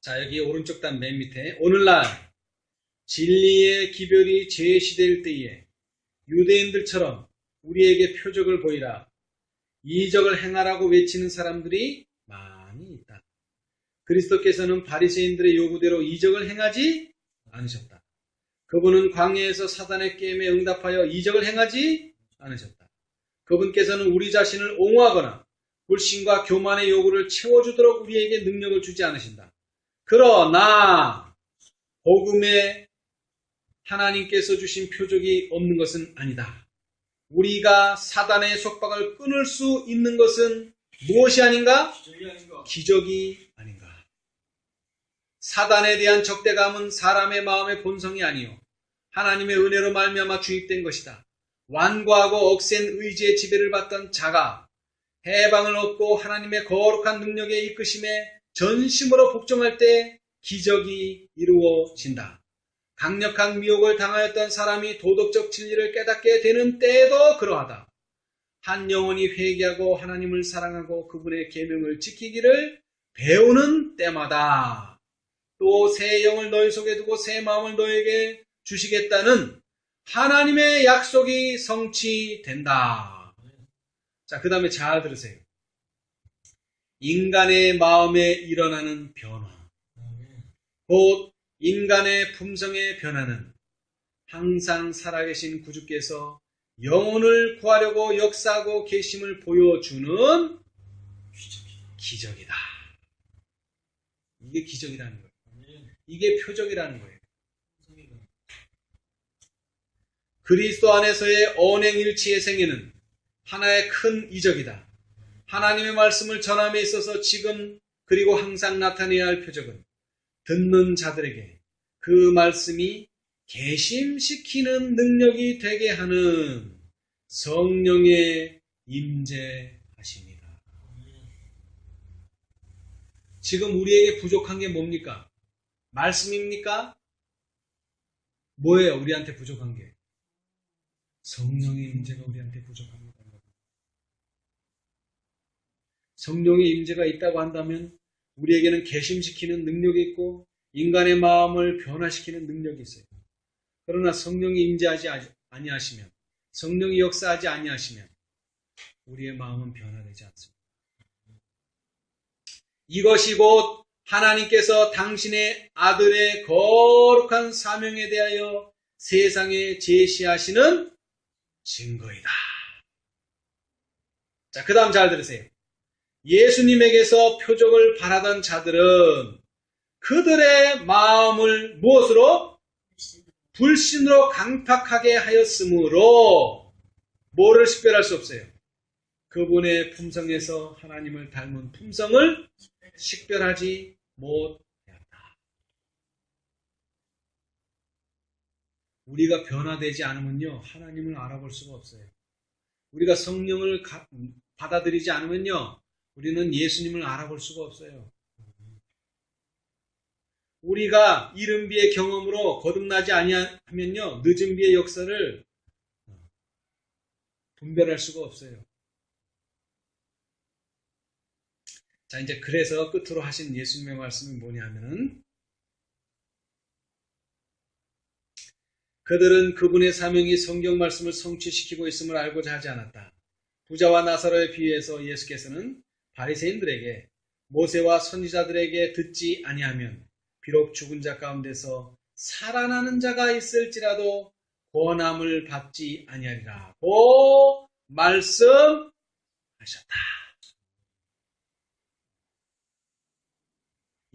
자, 여기 오른쪽 단 맨 밑에 오늘날 진리의 기별이 제시될 때에 유대인들처럼 우리에게 표적을 보이라 이적을 행하라고 외치는 사람들이 많이 있다. 그리스도께서는 바리새인들의 요구대로 이적을 행하지 않으셨다. 그분은 광야에서 사단의 게임에 응답하여 이적을 행하지 않으셨다. 그분께서는 우리 자신을 옹호하거나 불신과 교만의 요구를 채워주도록 우리에게 능력을 주지 않으신다. 그러나 복음에 하나님께서 주신 표적이 없는 것은 아니다. 우리가 사단의 속박을 끊을 수 있는 것은 무엇이 아닌가? 기적이 아닌가? 기적이 아닌가? 사단에 대한 적대감은 사람의 마음의 본성이 아니요 하나님의 은혜로 말미암아 주입된 것이다. 완고하고 억센 의지의 지배를 받던 자가 해방을 얻고 하나님의 거룩한 능력에 이끄심에 전심으로 복종할 때 기적이 이루어진다. 강력한 미혹을 당하였던 사람이 도덕적 진리를 깨닫게 되는 때에도 그러하다. 한 영혼이 회개하고 하나님을 사랑하고 그분의 계명을 지키기를 배우는 때마다 또 새 영을 너희 속에 두고 새 마음을 너에게 주시겠다는 하나님의 약속이 성취된다. 자, 그 다음에 잘 들으세요. 인간의 마음에 일어나는 변화, 곧 인간의 품성의 변화는 항상 살아계신 구주께서 영혼을 구하려고 역사하고 계심을 보여주는 기적이다. 이게 기적이라는 거예요. 이게 표적이라는 거예요. 그리스도 안에서의 언행일치의 생애는 하나의 큰 이적이다. 하나님의 말씀을 전함에 있어서 지금 그리고 항상 나타내야 할 표적은 듣는 자들에게 그 말씀이 개심시키는 능력이 되게 하는 성령의 임재하십니다. 지금 우리에게 부족한 게 뭡니까? 말씀입니까? 뭐예요? 우리한테 부족한 게? 성령의 임재가 우리한테 부족합니다. 성령의 임재가 있다고 한다면 우리에게는 개심시키는 능력이 있고 인간의 마음을 변화시키는 능력이 있어요. 그러나 성령이 임재하지 아니하시면, 성령이 역사하지 아니하시면 우리의 마음은 변화되지 않습니다. 이것이 곧 하나님께서 당신의 아들의 거룩한 사명에 대하여 세상에 제시하시는 증거이다. 자, 그 다음 잘 들으세요. 예수님에게서 표적을 바라던 자들은 그들의 마음을 무엇으로? 불신으로 강팍하게 하였으므로 뭐를 식별할 수 없어요? 그분의 품성에서 하나님을 닮은 품성을 식별하지 못하였다. 우리가 변화되지 않으면요, 하나님을 알아볼 수가 없어요. 우리가 성령을 받아들이지 않으면요, 우리는 예수님을 알아볼 수가 없어요. 우리가 이른 비의 경험으로 거듭나지 아니하면요, 늦은 비의 역사를 분별할 수가 없어요. 자, 이제 그래서 끝으로 하신 예수님의 말씀이 뭐냐 하면은 그들은 그분의 사명이 성경 말씀을 성취시키고 있음을 알고자 하지 않았다. 부자와 나사로에 비유해서 예수께서는 바리새인들에게 모세와 선지자들에게 듣지 아니하면 비록 죽은 자 가운데서 살아나는 자가 있을지라도 권함을 받지 아니하리라고 말씀하셨다.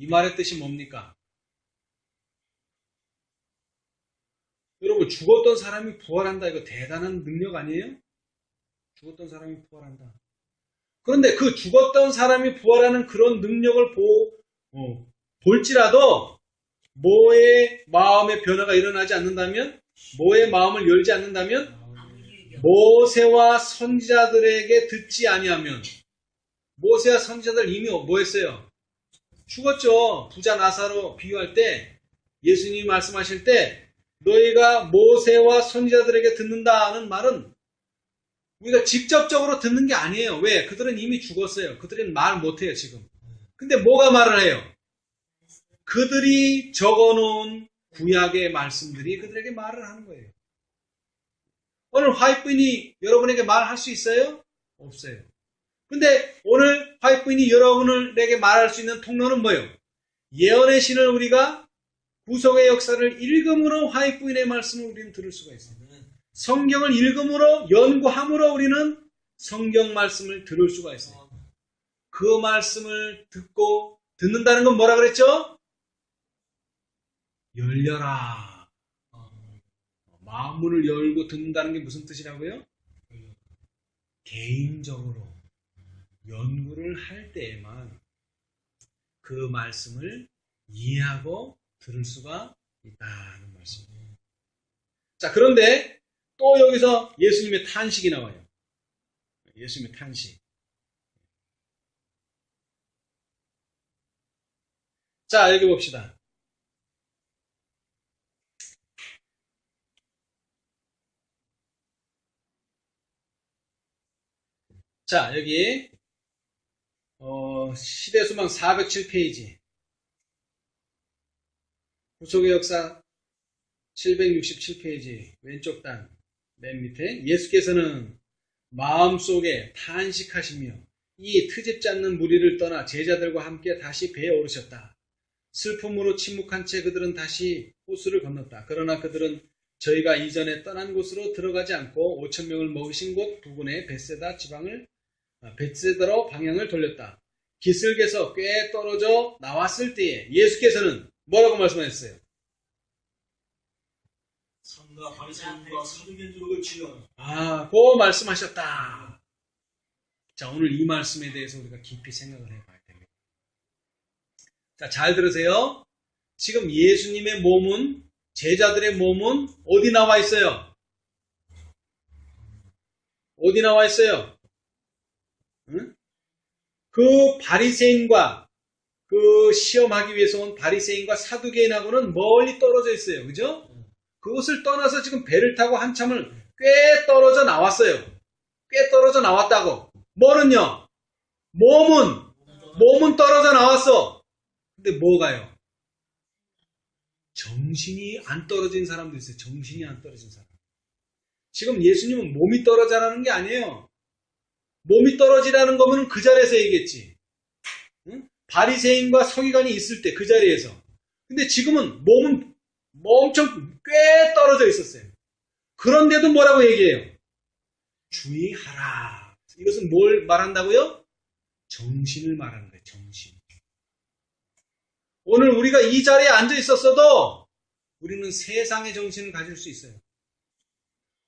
이 말의 뜻이 뭡니까? 여러분, 죽었던 사람이 부활한다. 이거 대단한 능력 아니에요? 죽었던 사람이 부활한다. 그런데 그 죽었던 사람이 부활하는 그런 능력을 볼지라도 모의 마음의 변화가 일어나지 않는다면, 모의 마음을 열지 않는다면, 모세와 선지자들에게 듣지 아니하면, 모세와 선지자들 이미 뭐 했어요? 죽었죠. 부자 나사로 비유할 때 예수님이 말씀하실 때 너희가 모세와 선지자들에게 듣는다는 말은 우리가 직접적으로 듣는 게 아니에요. 왜? 그들은 이미 죽었어요. 그들은 말 못해요 지금. 근데 뭐가 말을 해요? 그들이 적어놓은 구약의 말씀들이 그들에게 말을 하는 거예요. 오늘 화이트부인이 여러분에게 말할 수 있어요? 없어요. 근데 오늘 화이트부인이 여러분에게 말할 수 있는 통로는 뭐예요? 예언의 신을 우리가 구속의 역사를 읽음으로 화이트부인의 말씀을 우리는 들을 수가 있어요. 성경을 읽음으로 연구함으로 우리는 성경 말씀을 들을 수가 있어요. 그 말씀을 듣는다는 건 뭐라 그랬죠? 열려라. 마음문을 열고 듣는다는 게 무슨 뜻이라고요? 개인적으로 연구를 할 때에만 그 말씀을 이해하고 들을 수가 있다는 말씀입니다. 자, 그런데 또 여기서 예수님의 탄식이 나와요. 예수님의 탄식. 자, 여기 봅시다. 자, 여기 시대수망 407페이지 구속의 역사 767페이지 왼쪽 단 맨 밑에 예수께서는 마음속에 탄식하시며 이 트집지 않는 무리를 떠나 제자들과 함께 다시 배에 오르셨다. 슬픔으로 침묵한 채 그들은 다시 호수를 건넜다. 그러나 그들은 저희가 이전에 떠난 곳으로 들어가지 않고 5,000명을 먹으신 곳 부근의 벳세다로 방향을 돌렸다. 기슭에서 꽤 떨어져 나왔을 때에 예수께서는 뭐라고 말씀하셨어요? 삼가 바리새인과 사두개인들을 지어라. 그 말씀하셨다. 자, 오늘 이 말씀에 대해서 우리가 깊이 생각을 해봐야 됩니다. 자, 잘 들으세요. 지금 예수님의 몸은, 제자들의 몸은 어디 나와 있어요? 어디 나와 있어요? 응? 그 바리새인과 그 시험하기 위해서 온 바리새인과 사두개인하고는 멀리 떨어져 있어요. 그죠? 그것을 떠나서 지금 배를 타고 한참을 꽤 떨어져 나왔어요. 꽤 떨어져 나왔다고. 뭐는요? 몸은 떨어져 나왔어. 근데 뭐가요? 정신이 안 떨어진 사람도 있어요. 정신이 안 떨어진 사람. 지금 예수님은 몸이 떨어지라는 게 아니에요. 몸이 떨어지라는 거면 그 자리에서 얘기했지. 응? 바리새인과 서기관이 있을 때 그 자리에서. 근데 지금은 몸은 엄청 꽤 떨어져 있었어요. 그런데도 뭐라고 얘기해요? 주의하라. 이것은 뭘 말한다고요? 정신을 말하는 거예요. 정신. 오늘 우리가 이 자리에 앉아 있었어도 우리는 세상의 정신을 가질 수 있어요.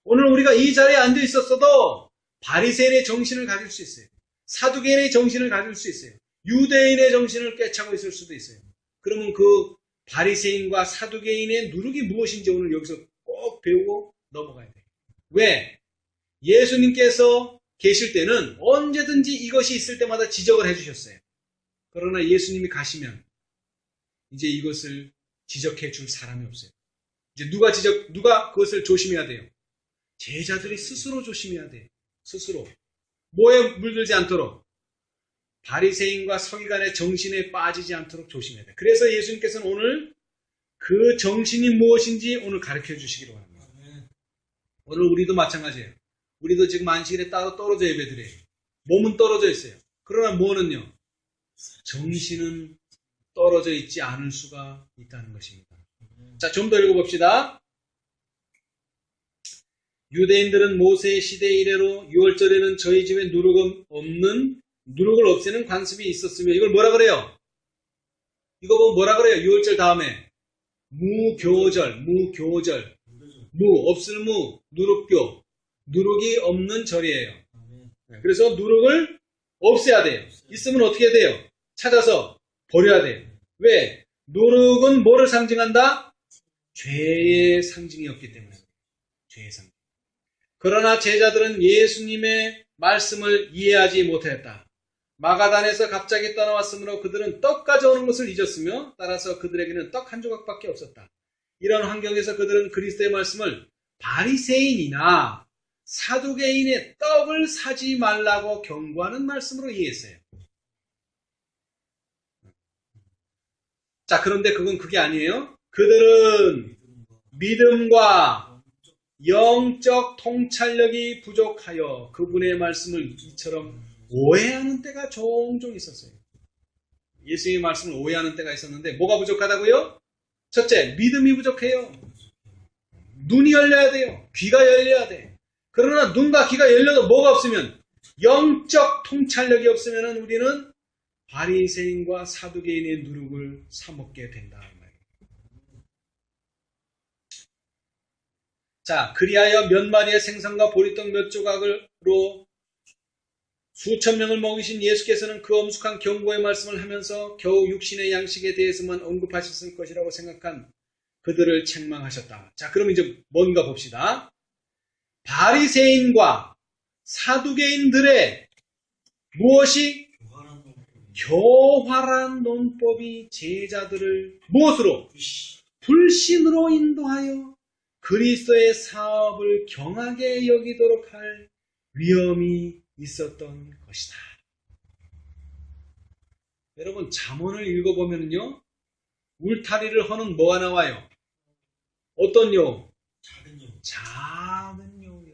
오늘 우리가 이 자리에 앉아 있었어도 바리새인의 정신을 가질 수 있어요. 사두개인의 정신을 가질 수 있어요. 유대인의 정신을 꿰차고 있을 수도 있어요. 그러면 그 바리새인과 사두개인의 누룩이 무엇인지 오늘 여기서 꼭 배우고 넘어가야 돼요. 왜? 예수님께서 계실 때는 언제든지 이것이 있을 때마다 지적을 해주셨어요. 그러나 예수님이 가시면 이제 이것을 지적해 줄 사람이 없어요. 이제 누가 그것을 조심해야 돼요? 제자들이 스스로 조심해야 돼요. 스스로. 뭐에 물들지 않도록. 바리새인과 서기관의 정신에 빠지지 않도록 조심해야 돼요. 그래서 예수님께서는 오늘 그 정신이 무엇인지 오늘 가르쳐 주시기로 합니다. 오늘 우리도 마찬가지예요. 우리도 지금 안식일에 따로 떨어져 예배드려요. 몸은 떨어져 있어요. 그러나 뭐는요? 정신은 떨어져 있지 않을 수가 있다는 것입니다. 자, 좀 더 읽어봅시다. 유대인들은 모세의 시대 이래로 6월절에는 저희 집에 누룩을 없애는 관습이 있었으며 이걸 뭐라 그래요? 이거 보면 뭐라 그래요? 6월절 다음에 무교절, 없을 누룩교, 누룩이 없는 절이에요. 그래서 누룩을 없애야 돼요. 있으면 어떻게 해야 돼요? 찾아서 버려야 돼요. 왜? 누룩은 뭐를 상징한다? 죄의 상징이었기 때문에. 죄의 상징. 그러나 제자들은 예수님의 말씀을 이해하지 못했다. 마가단에서 갑자기 떠나왔으므로 그들은 떡 가져오는 것을 잊었으며 따라서 그들에게는 떡 한 조각밖에 없었다. 이런 환경에서 그들은 그리스도의 말씀을 바리새인이나 사두개인의 떡을 사지 말라고 경고하는 말씀으로 이해했어요. 자, 그런데 그게 아니에요. 그들은 믿음과 영적 통찰력이 부족하여 그분의 말씀을 이처럼 오해하는 때가 종종 있었어요. 예수님의 말씀을 오해하는 때가 있었는데 뭐가 부족하다고요? 첫째, 믿음이 부족해요. 눈이 열려야 돼요. 귀가 열려야 돼. 그러나 눈과 귀가 열려도 뭐가 없으면 영적 통찰력이 없으면 우리는 바리새인과 사두개인의 누룩을 사먹게 된다. 자, 그리하여 몇 마리의 생선과 보리떡 몇 조각으로 수천 명을 먹이신 예수께서는 그 엄숙한 경고의 말씀을 하면서 겨우 육신의 양식에 대해서만 언급하셨을 것이라고 생각한 그들을 책망하셨다. 자, 그럼 이제 뭔가 봅시다. 바리새인과 사두개인들의 무엇이 교활한 논법이 제자들을 무엇으로? 불신으로 인도하여 그리스도의 사업을 경하게 여기도록 할 위험이 있었던 것이다. 여러분, 잠언을 읽어보면요, 울타리를 허는 뭐가 나와요? 어떤 요? 작은 요.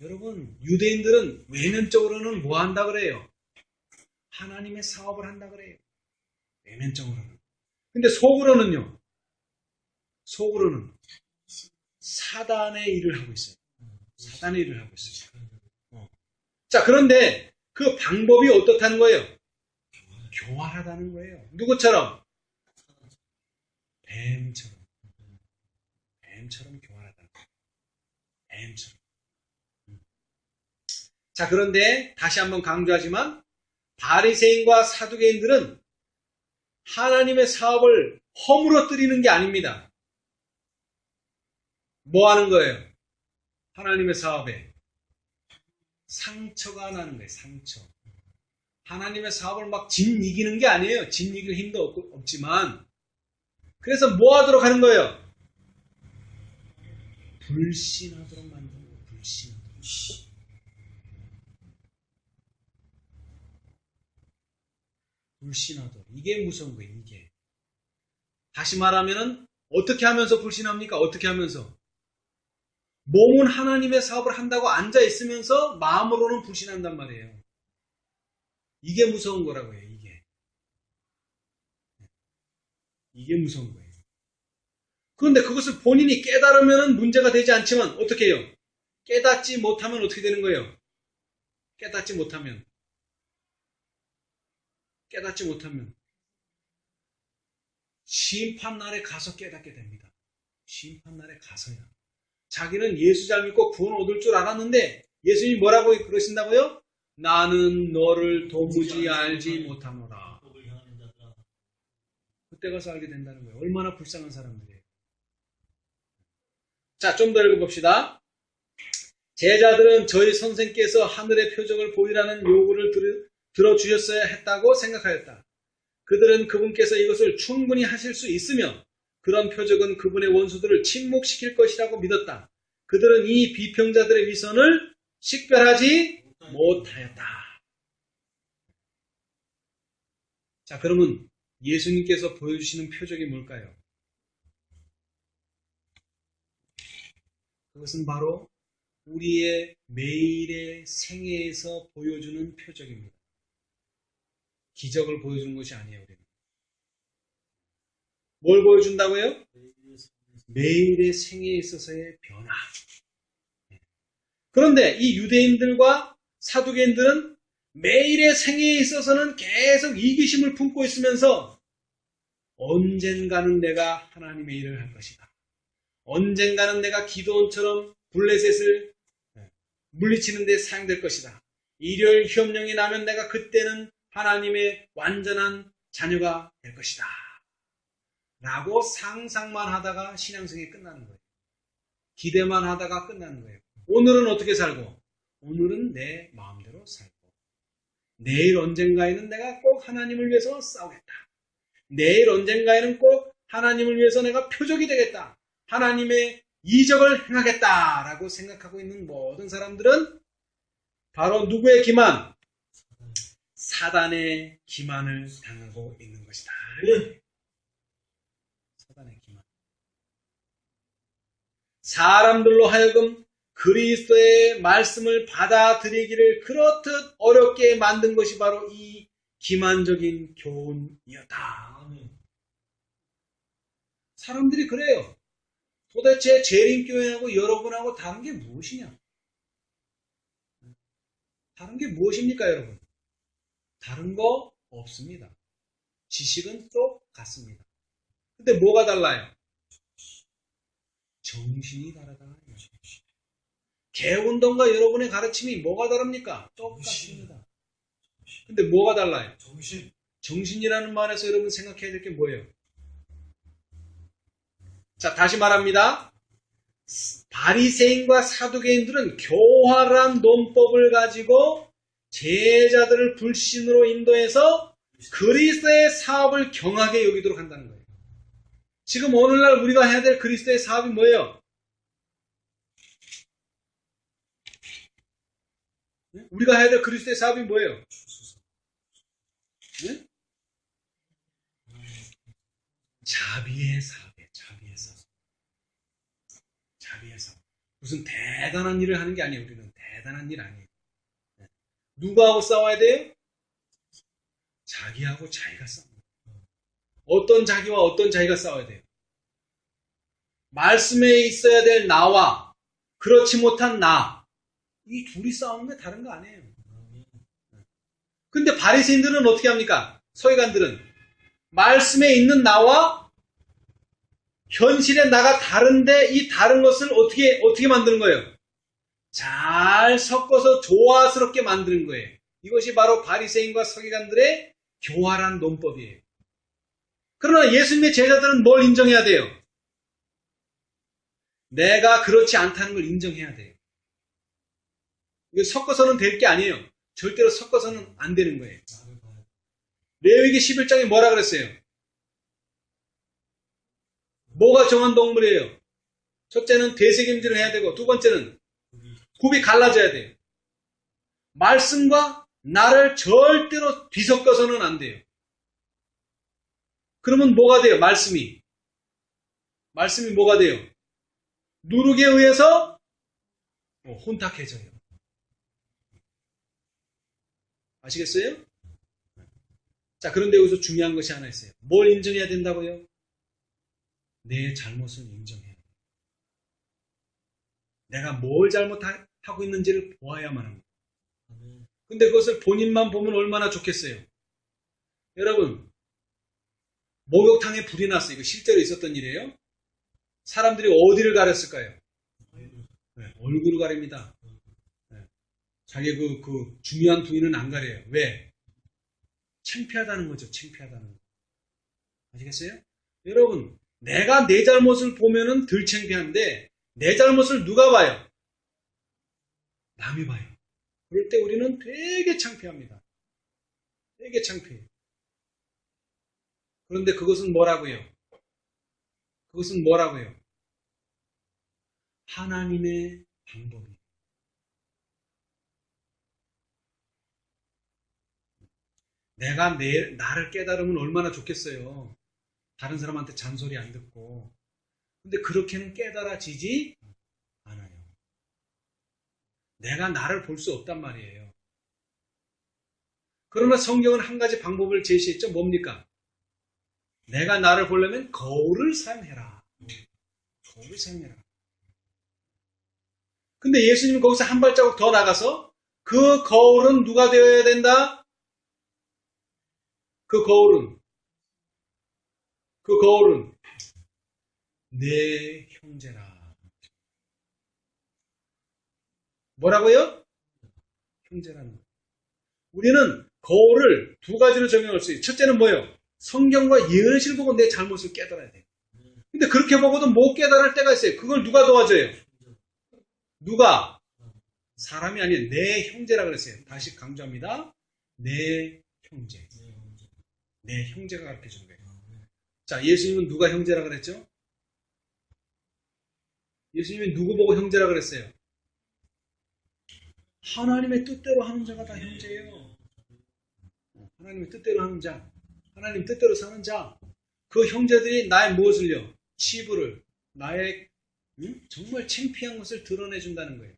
여러분, 유대인들은 외면적으로는 뭐 한다 그래요? 하나님의 사업을 한다 그래요. 외면적으로는. 근데 속으로는요? 속으로는 사단의 일을 하고 있어요. 사단의 일을 하고 있어요. 자, 그런데 그 방법이 어떻다는 거예요? 교활하다는 거예요. 누구처럼? 뱀처럼. 뱀처럼 교활하다는 거예요. 뱀처럼. 자, 그런데 다시 한번 강조하지만 바리새인과 사두개인들은 하나님의 사업을 허물어뜨리는 게 아닙니다. 뭐 하는 거예요? 하나님의 사업에 상처가 나는 거예요. 상처. 하나님의 사업을 막 짓이기는 게 아니에요. 짓이길 힘도 없지만 그래서 뭐 하도록 하는 거예요? 불신하도록 만드는 거예요. 불신하도록. 불신하도록. 이게 무서운 거예요. 이게. 다시 말하면은 어떻게 하면서 불신합니까? 어떻게 하면서? 몸은 하나님의 사업을 한다고 앉아 있으면서 마음으로는 불신한단 말이에요. 이게 무서운 거라고요. 이게 무서운 거예요. 그런데 그것을 본인이 깨달으면 문제가 되지 않지만 어떻게 해요? 깨닫지 못하면 어떻게 되는 거예요? 깨닫지 못하면 심판날에 가서 깨닫게 됩니다. 심판날에 가서야. 자기는 예수 잘 믿고 구원 얻을 줄 알았는데 예수님이 뭐라고 그러신다고요? 나는 너를 도무지 알지 못하노라. 그때 가서 알게 된다는 거예요. 얼마나 불쌍한 사람들이에요. 자, 좀 더 읽어봅시다. 제자들은 저희 선생께서 하늘의 표적을 보이라는 요구를 들어주셨어야 했다고 생각하였다. 그들은 그분께서 이것을 충분히 하실 수 있으며 그런 표적은 그분의 원수들을 침묵시킬 것이라고 믿었다. 그들은 이 비평자들의 위선을 식별하지 못하였다. 자, 그러면 예수님께서 보여주시는 표적이 뭘까요? 그것은 바로 우리의 매일의 생애에서 보여주는 표적입니다. 기적을 보여주는 것이 아니에요. 우리는. 뭘 보여준다고요? 매일의 생애에 있어서의 변화. 그런데 이 유대인들과 사두개인들은 매일의 생애에 있어서는 계속 이기심을 품고 있으면서 언젠가는 내가 하나님의 일을 할 것이다. 언젠가는 내가 기드온처럼 블레셋을 물리치는 데 사용될 것이다. 일요일 휴업령이 나면 내가 그때는 하나님의 완전한 자녀가 될 것이다. 라고 상상만 하다가 신앙생이 끝나는 거예요. 기대만 하다가 끝나는 거예요. 오늘은 어떻게 살고? 오늘은 내 마음대로 살고. 내일 언젠가에는 내가 꼭 하나님을 위해서 싸우겠다. 내일 언젠가에는 꼭 하나님을 위해서 내가 표적이 되겠다. 하나님의 이적을 행하겠다. 라고 생각하고 있는 모든 사람들은 바로 누구의 기만? 사단의 기만을 당하고 있는 것이다. 사단의 기만. 사람들로 하여금 그리스도의 말씀을 받아들이기를 그렇듯 어렵게 만든 것이 바로 이 기만적인 교훈이었다. 사람들이 그래요. 도대체 재림교회하고 여러분하고 다른 게 무엇이냐? 다른 게 무엇입니까, 여러분? 다른 거 없습니다. 지식은 똑같습니다. 근데 뭐가 달라요? 정신이 다르다. 개운동과 여러분의 가르침이 뭐가 다릅니까? 똑같습니다. 근데 뭐가 달라요? 정신. 정신이라는 말에서 여러분 생각해야 될 게 뭐예요? 자, 다시 말합니다. 바리새인과 사두개인들은 교활한 논법을 가지고 제자들을 불신으로 인도해서 그리스도의 사업을 경하게 여기도록 한다는 거예요. 지금 오늘날 우리가 해야 될 그리스도의 사업이 뭐예요? 우리가 해야 될 그리스도의 사업이 뭐예요? 네? 자비의 사업이에요. 자비의 사업. 자비의 사업. 무슨 대단한 일을 하는 게 아니에요. 우리는 대단한 일 아니에요. 누구하고 싸워야 돼요? 자기하고 자기가 싸워요. 어떤 자기와 어떤 자기가 싸워야 돼요? 말씀에 있어야 될 나와 그렇지 못한 나. 이 둘이 싸우는 게 다른 거 아니에요. 근데 바리새인들은 어떻게 합니까? 서기관들은 말씀에 있는 나와 현실의 나가 다른데 이 다른 것을 어떻게 만드는 거예요? 잘 섞어서 조화스럽게 만드는 거예요. 이것이 바로 바리새인과 서기관들의 교활한 논법이에요. 그러나 예수님의 제자들은 뭘 인정해야 돼요? 내가 그렇지 않다는 걸 인정해야 돼요. 이거 섞어서는 될 게 아니에요. 절대로 섞어서는 안 되는 거예요. 레위기 11장에 뭐라 그랬어요? 뭐가 정한 동물이에요? 첫째는 되새김질을 해야 되고 두 번째는 굽이 갈라져야 돼요. 말씀과 나를 절대로 뒤섞어서는 안 돼요. 그러면 뭐가 돼요? 말씀이 뭐가 돼요? 누룩에 의해서 혼탁해져요. 아시겠어요? 자, 그런데 여기서 중요한 것이 하나 있어요. 뭘 인정해야 된다고요? 내 잘못을 인정해야 돼요. 내가 뭘 잘못하고 있는지를 보아야만 합니다. 근데 그것을 본인만 보면 얼마나 좋겠어요. 여러분, 목욕탕에 불이 났어요. 이거 실제로 있었던 일이에요. 사람들이 어디를 가렸을까요? 네, 얼굴을 가립니다. 네. 자기 그 중요한 부위는 안 가려요. 왜? 창피하다는 거죠. 창피하다는 거. 아시겠어요? 여러분, 내가 내 잘못을 보면은 덜 창피한데 내 잘못을 누가 봐요? 남이 봐요. 그럴 때 우리는 되게 창피합니다. 되게 창피해요. 그런데 그것은 뭐라고요? 그것은 뭐라고요? 하나님의 방법이에요. 내가 나를 깨달으면 얼마나 좋겠어요. 다른 사람한테 잔소리 안 듣고. 근데 그렇게는 깨달아지지 않아요. 내가 나를 볼 수 없단 말이에요. 그러나 성경은 한 가지 방법을 제시했죠. 뭡니까? 내가 나를 보려면 거울을 사용해라. 거울을 사용해라. 근데 예수님은 거기서 한 발자국 더 나가서 그 거울은 누가 되어야 된다? 그 거울은 내 형제라. 뭐라고요? 형제라는 거. 우리는 거울을 두 가지로 적용할 수 있어요. 첫째는 뭐예요? 성경과 예언실 보고 내 잘못을 깨달아야 돼요. 근데 그렇게 보고도 못 깨달을 때가 있어요. 그걸 누가 도와줘요? 누가? 사람이 아니에요. 내 형제라 그랬어요. 다시 강조합니다. 내 형제. 내 형제가 가르쳐 준 거예요. 자, 예수님은 누가 형제라 그랬죠? 예수님이 누구 보고 형제라 그랬어요? 하나님의 뜻대로 하는 자가 다 형제예요. 하나님의 뜻대로 하는 자, 하나님 뜻대로 사는 자, 그 형제들이 나의 무엇을요? 치부를, 나의 정말 창피한 것을 드러내준다는 거예요.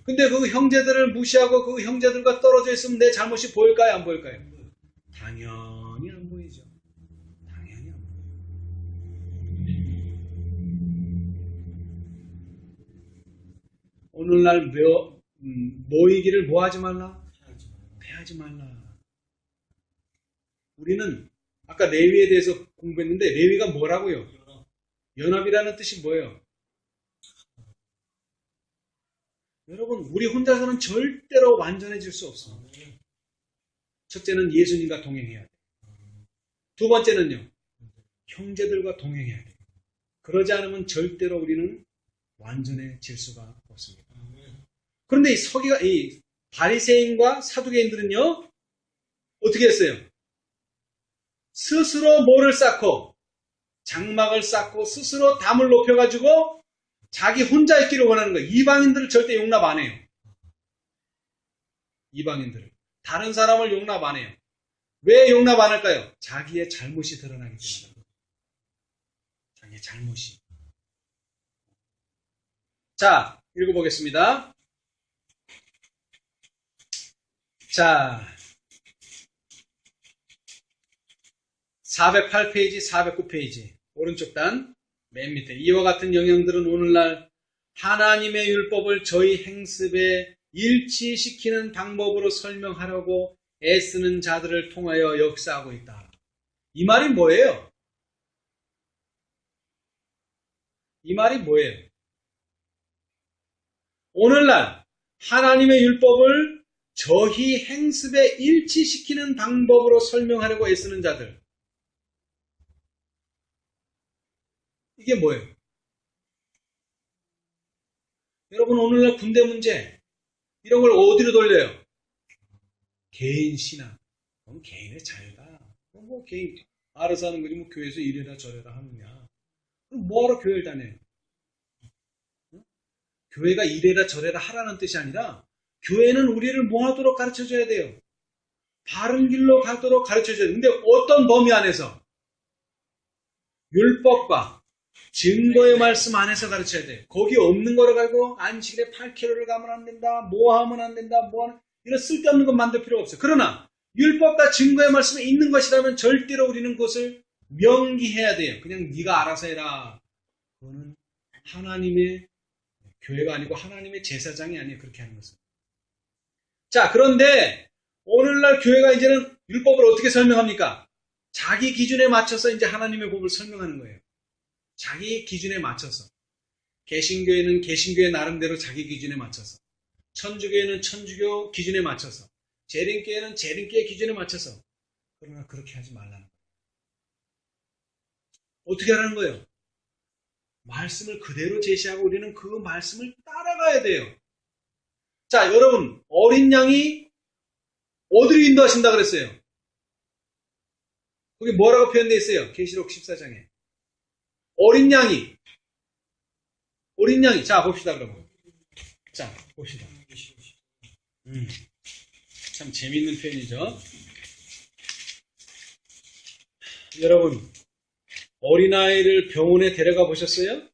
근데 그 형제들을 무시하고 그 형제들과 떨어져 있으면 내 잘못이 보일까요? 안 보일까요? 당연히 안 보이죠. 당연히 안 보여요. 오늘날 모이기를 뭐 하지 말라? 패하지 말라. 우리는 아까 레위에 대해서 공부했는데 레위가 뭐라고요? 연합이라는 뜻이 뭐예요? 여러분, 우리 혼자서는 절대로 완전해질 수 없습니다. 첫째는 예수님과 동행해야 돼요. 두 번째는요, 형제들과 동행해야 돼요. 그러지 않으면 절대로 우리는 완전해질 수가 없습니다. 그런데 이 바리새인과 사두개인들은요, 어떻게 했어요? 스스로 모를 쌓고 장막을 쌓고 스스로 담을 높여가지고 자기 혼자 있기를 원하는 거예요. 이방인들을 절대 용납 안 해요. 이방인들을. 다른 사람을 용납 안 해요. 왜 용납 안 할까요? 자기의 잘못이 드러나기 때문에. 자기의 잘못이. 자, 읽어보겠습니다. 자, 408페이지, 409페이지. 오른쪽 단, 맨 밑에. 이와 같은 영향들은 오늘날 하나님의 율법을 저희 행습에 일치시키는 방법으로 설명하려고 애쓰는 자들을 통하여 역사하고 있다. 이 말이 뭐예요? 이 말이 뭐예요? 오늘날 하나님의 율법을 저희 행습에 일치시키는 방법으로 설명하려고 애쓰는 자들. 이게 뭐예요? 여러분, 오늘날 군대 문제, 이런 걸 어디로 돌려요? 개인 신앙. 그건 개인의 자유다. 뭐 개인, 알아서 하는 거지, 뭐 교회에서 이래라 저래라 하느냐. 그럼 뭐하러 교회를 다녀요? 교회가 이래라 저래라 하라는 뜻이 아니라, 교회는 우리를 뭐 하도록 가르쳐 줘야 돼요? 바른 길로 가도록 가르쳐 줘야 돼요. 근데 어떤 범위 안에서? 율법과 증거의 말씀 안에서 가르쳐야 돼요. 거기 없는 거를 가지고 안식일에 8km를 가면 안 된다, 뭐 하면 안 된다, 뭐 하는, 이런 쓸데없는 것 만들 필요가 없어요. 그러나 율법과 증거의 말씀에 있는 것이라면 절대로 우리는 그것을 명기해야 돼요. 그냥 네가 알아서 해라. 그거는 하나님의 교회가 아니고 하나님의 제사장이 아니에요. 그렇게 하는 것은. 자, 그런데 오늘날 교회가 이제는 율법을 어떻게 설명합니까? 자기 기준에 맞춰서 이제 하나님의 법을 설명하는 거예요. 자기 기준에 맞춰서. 개신교회는 개신교회 나름대로 자기 기준에 맞춰서. 천주교회는 천주교 기준에 맞춰서. 재림교회는 재림교회 기준에 맞춰서. 그러나 그렇게 하지 말라는 거예요. 어떻게 하라는 거예요? 말씀을 그대로 제시하고 우리는 그 말씀을 따라가야 돼요. 자, 여러분, 어린 양이 어디로 인도하신다 그랬어요? 거기 뭐라고 표현되어 있어요? 계시록 14장에. 어린 양이. 자, 봅시다, 그러면. 자, 봅시다. 참 재미있는 표현이죠. 여러분, 어린아이를 병원에 데려가 보셨어요?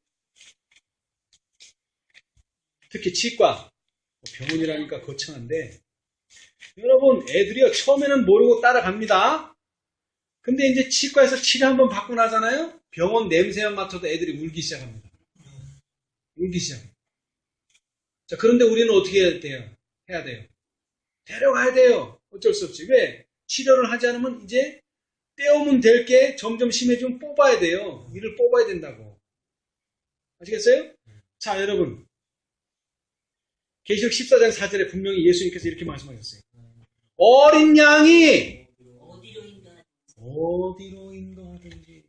특히 치과. 병원이라니까 거창한데, 여러분, 애들이요, 처음에는 모르고 따라갑니다. 근데 이제 치과에서 치료 한번 받고 나잖아요? 병원 냄새만 맡아도 애들이 울기 시작합니다. 울기 시작합니다. 자, 그런데 우리는 어떻게 해야 돼요? 데려가야 돼요. 어쩔 수 없지. 왜? 치료를 하지 않으면 이제 떼우면 될 게 점점 심해지면 뽑아야 돼요. 이를 뽑아야 된다고. 아시겠어요? 자, 여러분. 계시록 14장 4절에 분명히 예수님께서 이렇게 말씀하셨어요. 어린 양이 어디로 인도하든지.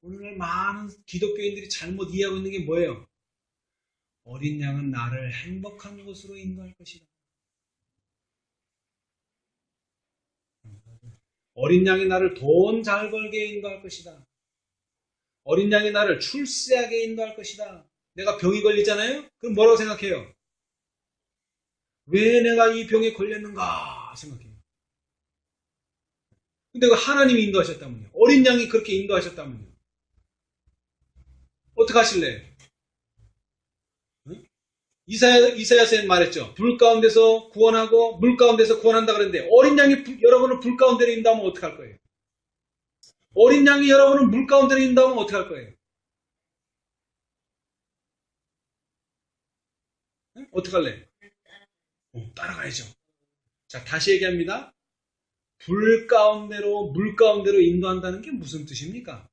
오늘날 많은 기독교인들이 잘못 이해하고 있는 게 뭐예요? 어린 양은 나를 행복한 곳으로 인도할 것이다. 어린 양이 나를 돈 잘 벌게 인도할 것이다. 어린 양이 나를 출세하게 인도할 것이다. 내가 병이 걸리잖아요? 그럼 뭐라고 생각해요? 왜 내가 이 병에 걸렸는가 생각해요. 근데 그 하나님이 인도하셨다면요. 어린 양이 그렇게 인도하셨다면요. 어떻게 하실래요? 응? 이사야서에 말했죠. 불 가운데서 구원하고 물 가운데서 구원한다 그랬는데 어린 양이 여러분을 불 가운데로 인도하면 어떡할 거예요? 어린 양이 여러분을 물 가운데로 인도하면 어떡할 거예요? 응? 어떡할래? 따라가야죠. 자, 다시 얘기합니다. 불 가운데로 물 가운데로 인도한다는 게 무슨 뜻입니까?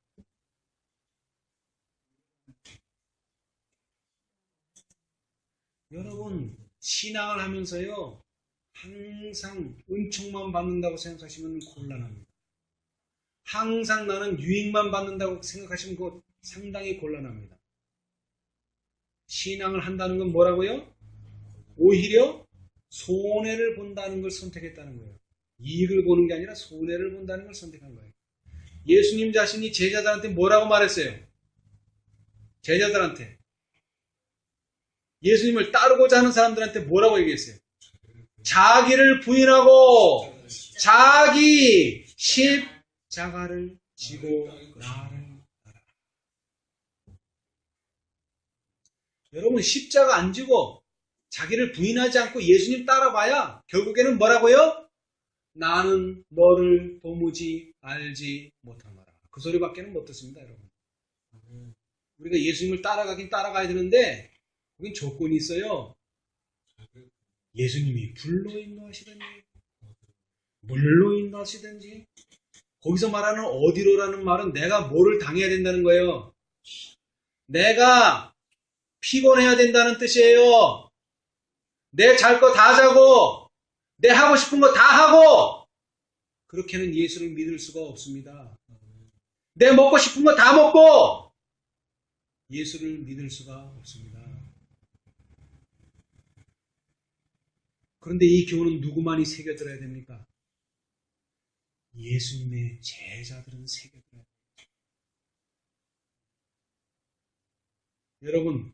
여러분, 신앙을 하면서요, 항상 은총만 받는다고 생각하시면 곤란합니다. 항상 나는 유익만 받는다고 생각하시면 그거 상당히 곤란합니다. 신앙을 한다는 건 뭐라고요? 오히려 손해를 본다는 걸 선택했다는 거예요. 이익을 보는 게 아니라 손해를 본다는 걸 선택한 거예요. 예수님 자신이 제자들한테 뭐라고 말했어요? 제자들한테. 예수님을 따르고자 하는 사람들한테 뭐라고 얘기했어요? 자기를 부인하고 자기 십자가를 지고 나를 따라. 여러분, 십자가 안 지고 자기를 부인하지 않고 예수님 따라봐야 결국에는 뭐라고요? 나는 너를 도무지 알지 못하노라. 그 소리밖에는 못 듣습니다, 여러분. 우리가 예수님을 따라가긴 따라가야 되는데 거긴 조건이 있어요. 예수님이 불로 인도하시든지 물로 인도하시든지. 거기서 말하는 어디로라는 말은 내가 뭐를 당해야 된다는 거예요. 내가 피곤해야 된다는 뜻이에요. 내 잘 거 다 자고 내 하고 싶은 거 다 하고 그렇게는 예수를 믿을 수가 없습니다. 내 먹고 싶은 거 다 먹고 예수를 믿을 수가 없습니다. 그런데 이 교훈은 누구만이 새겨들어야 됩니까? 예수님의 제자들은 새겨들어야 됩니다. 여러분,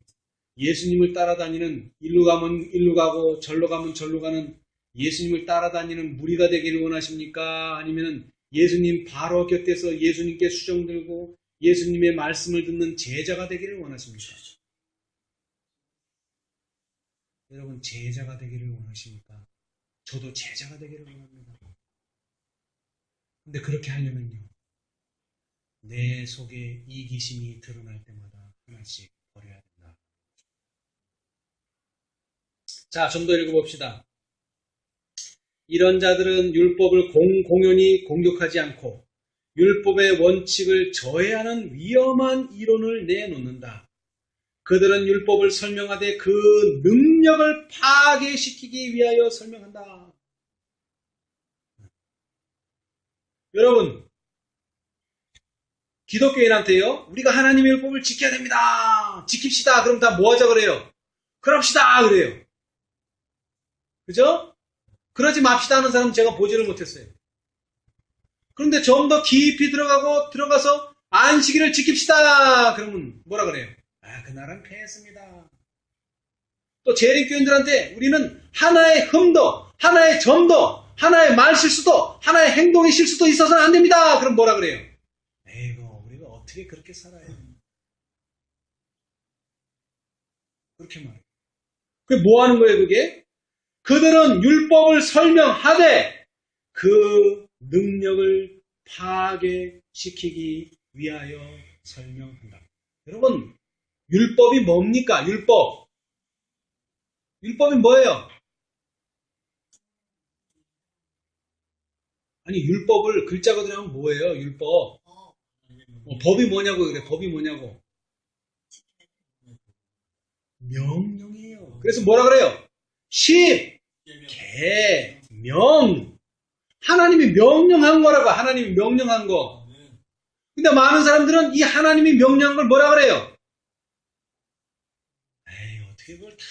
예수님을 따라다니는 일로 가면 일로 가고 절로 가면 절로 가는 예수님을 따라다니는 무리가 되기를 원하십니까? 아니면 예수님 바로 곁에서 예수님께 수종 들고 예수님의 말씀을 듣는 제자가 되기를 원하십니까? 여러분, 제자가 되기를 원하십니까? 저도 제자가 되기를 원합니다. 근데 그렇게 하려면요, 내 속에 이기심이 드러날 때마다 하나씩 버려야 된다. 자, 좀 더 읽어봅시다. 이런 자들은 율법을 공연히 공격하지 않고 율법의 원칙을 저해하는 위험한 이론을 내놓는다. 그들은 율법을 설명하되 그 능력을 파괴시키기 위하여 설명한다. 여러분, 기독교인한테요, 우리가 하나님의 율법을 지켜야 됩니다. 지킵시다. 그럼 다 뭐 하자 그래요? 그럽시다. 그래요. 그죠? 그러지 맙시다 하는 사람은 제가 보지를 못했어요. 그런데 좀 더 깊이 들어가서 안식일을 지킵시다. 그러면 뭐라 그래요? 아, 그날은 패했습니다. 또 재림교인들한테 우리는 하나의 흠도, 하나의 점도, 하나의 말 실수도, 하나의 행동의 실수도 있어서는 안 됩니다. 그럼 뭐라 그래요? 에이고, 우리가 어떻게 그렇게 살아요? 그렇게 말해요. 그게 뭐 하는 거예요, 그게? 그들은 율법을 설명하되 그 능력을 파괴시키기 위하여 설명한다. 여러분, 율법이 뭡니까? 율법. 율법이 뭐예요? 아니, 율법을 글자 그대로 하면 뭐예요? 율법. 법이 뭐냐고 그래. 법이 뭐냐고. 명령이에요. 그래서 뭐라 그래요? 명. 하나님이 명령한 거라고. 하나님이 명령한 거. 근데 많은 사람들은 이 하나님이 명령한 걸 뭐라 그래요? 에이, 어떻게 그걸 다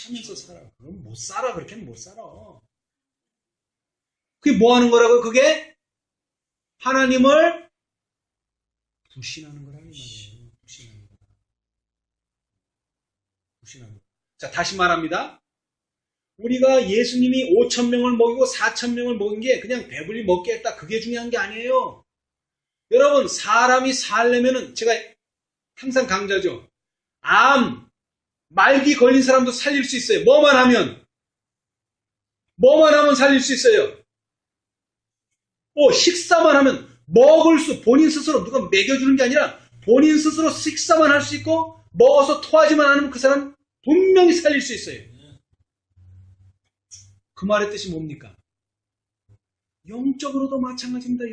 하면서 살아. 그럼 못 살아. 그렇게는 못 살아. 그게 뭐 하는 거라고? 그게 하나님을 불신하는 거라는 말이에요. 불신하는 거. 불신하는 거. 자, 다시 말합니다. 우리가 예수님이 5,000명을 먹이고 4,000명을 먹인 게 그냥 배불리 먹게 했다. 그게 중요한 게 아니에요. 여러분, 사람이 살려면은 제가 항상 강조하죠. 암, 말기 걸린 사람도 살릴 수 있어요. 뭐만 하면 살릴 수 있어요. 식사만 하면 본인 스스로 누가 먹여주는 게 아니라 본인 스스로 식사만 할 수 있고 먹어서 토하지만 않으면 그 사람 분명히 살릴 수 있어요. 그 말의 뜻이 뭡니까? 영적으로도 마찬가지입니다.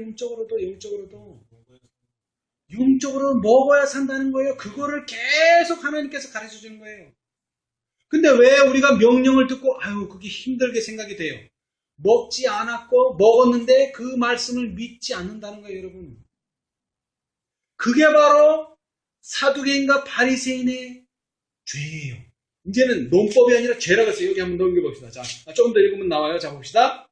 영적으로 먹어야 산다는 거예요. 그거를 계속 하나님께서 가르쳐 주는 거예요. 근데 왜 우리가 명령을 듣고 아유 그게 힘들게 생각이 돼요? 먹지 않았고 먹었는데 그 말씀을 믿지 않는다는 거예요, 여러분. 그게 바로 사두개인과 바리새인의 죄예요. 이제는 논법이 아니라 죄라고 했어요. 여기 한번 넘겨봅시다. 자, 조금 더 읽으면 나와요. 자, 봅시다.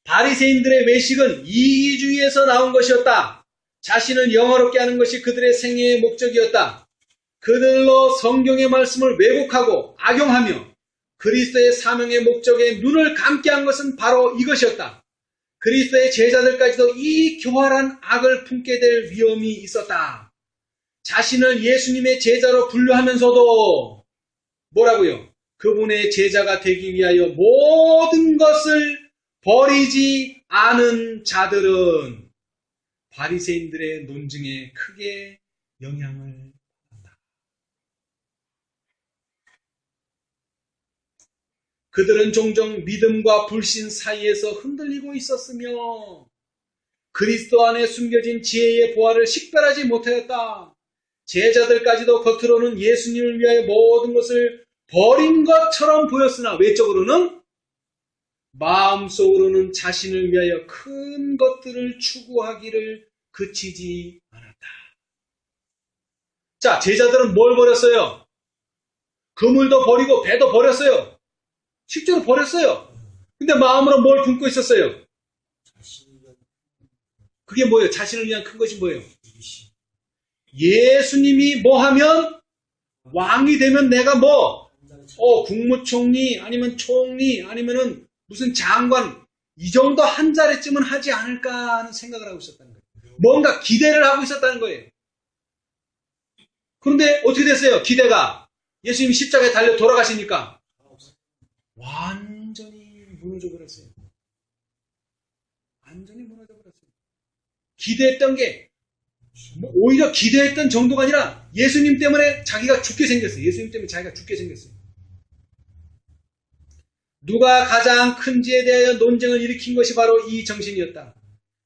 바리새인들의 외식은 이기주의에서 나온 것이었다. 자신을 영화롭게 하는 것이 그들의 생애의 목적이었다. 그들로 성경의 말씀을 왜곡하고 악용하며 그리스도의 사명의 목적에 눈을 감게 한 것은 바로 이것이었다. 그리스도의 제자들까지도 이 교활한 악을 품게 될 위험이 있었다. 자신을 예수님의 제자로 분류하면서도 뭐라고요? 그분의 제자가 되기 위하여 모든 것을 버리지 않은 자들은 바리새인들의 논증에 크게 영향을 받는다. 그들은 종종 믿음과 불신 사이에서 흔들리고 있었으며 그리스도 안에 숨겨진 지혜의 보화를 식별하지 못하였다. 제자들까지도 겉으로는 예수님을 위하여 모든 것을 버린 것처럼 보였으나 외적으로는 마음속으로는 자신을 위하여 큰 것들을 추구하기를 그치지 않았다. 자, 제자들은 뭘 버렸어요? 그물도 버리고 배도 버렸어요. 실제로 버렸어요. 근데 마음으로 뭘 품고 있었어요? 그게 뭐예요? 자신을 위한 큰 것이 뭐예요? 예수님이 뭐 하면 왕이 되면 내가 뭐 국무총리 아니면 총리 아니면은 무슨 장관 이 정도 한 자리쯤은 하지 않을까 하는 생각을 하고 있었다는 거예요. 뭔가 기대를 하고 있었다는 거예요. 그런데 어떻게 됐어요? 기대가 예수님이 십자가에 달려 돌아가시니까 완전히 무너져 버렸어요. 완전히 무너져 버렸어요. 기대했던 게 오히려 기대했던 정도가 아니라 예수님 때문에 자기가 죽게 생겼어요. 예수님 때문에 자기가 죽게 생겼어요. 누가 가장 큰지에 대하여 논쟁을 일으킨 것이 바로 이 정신이었다.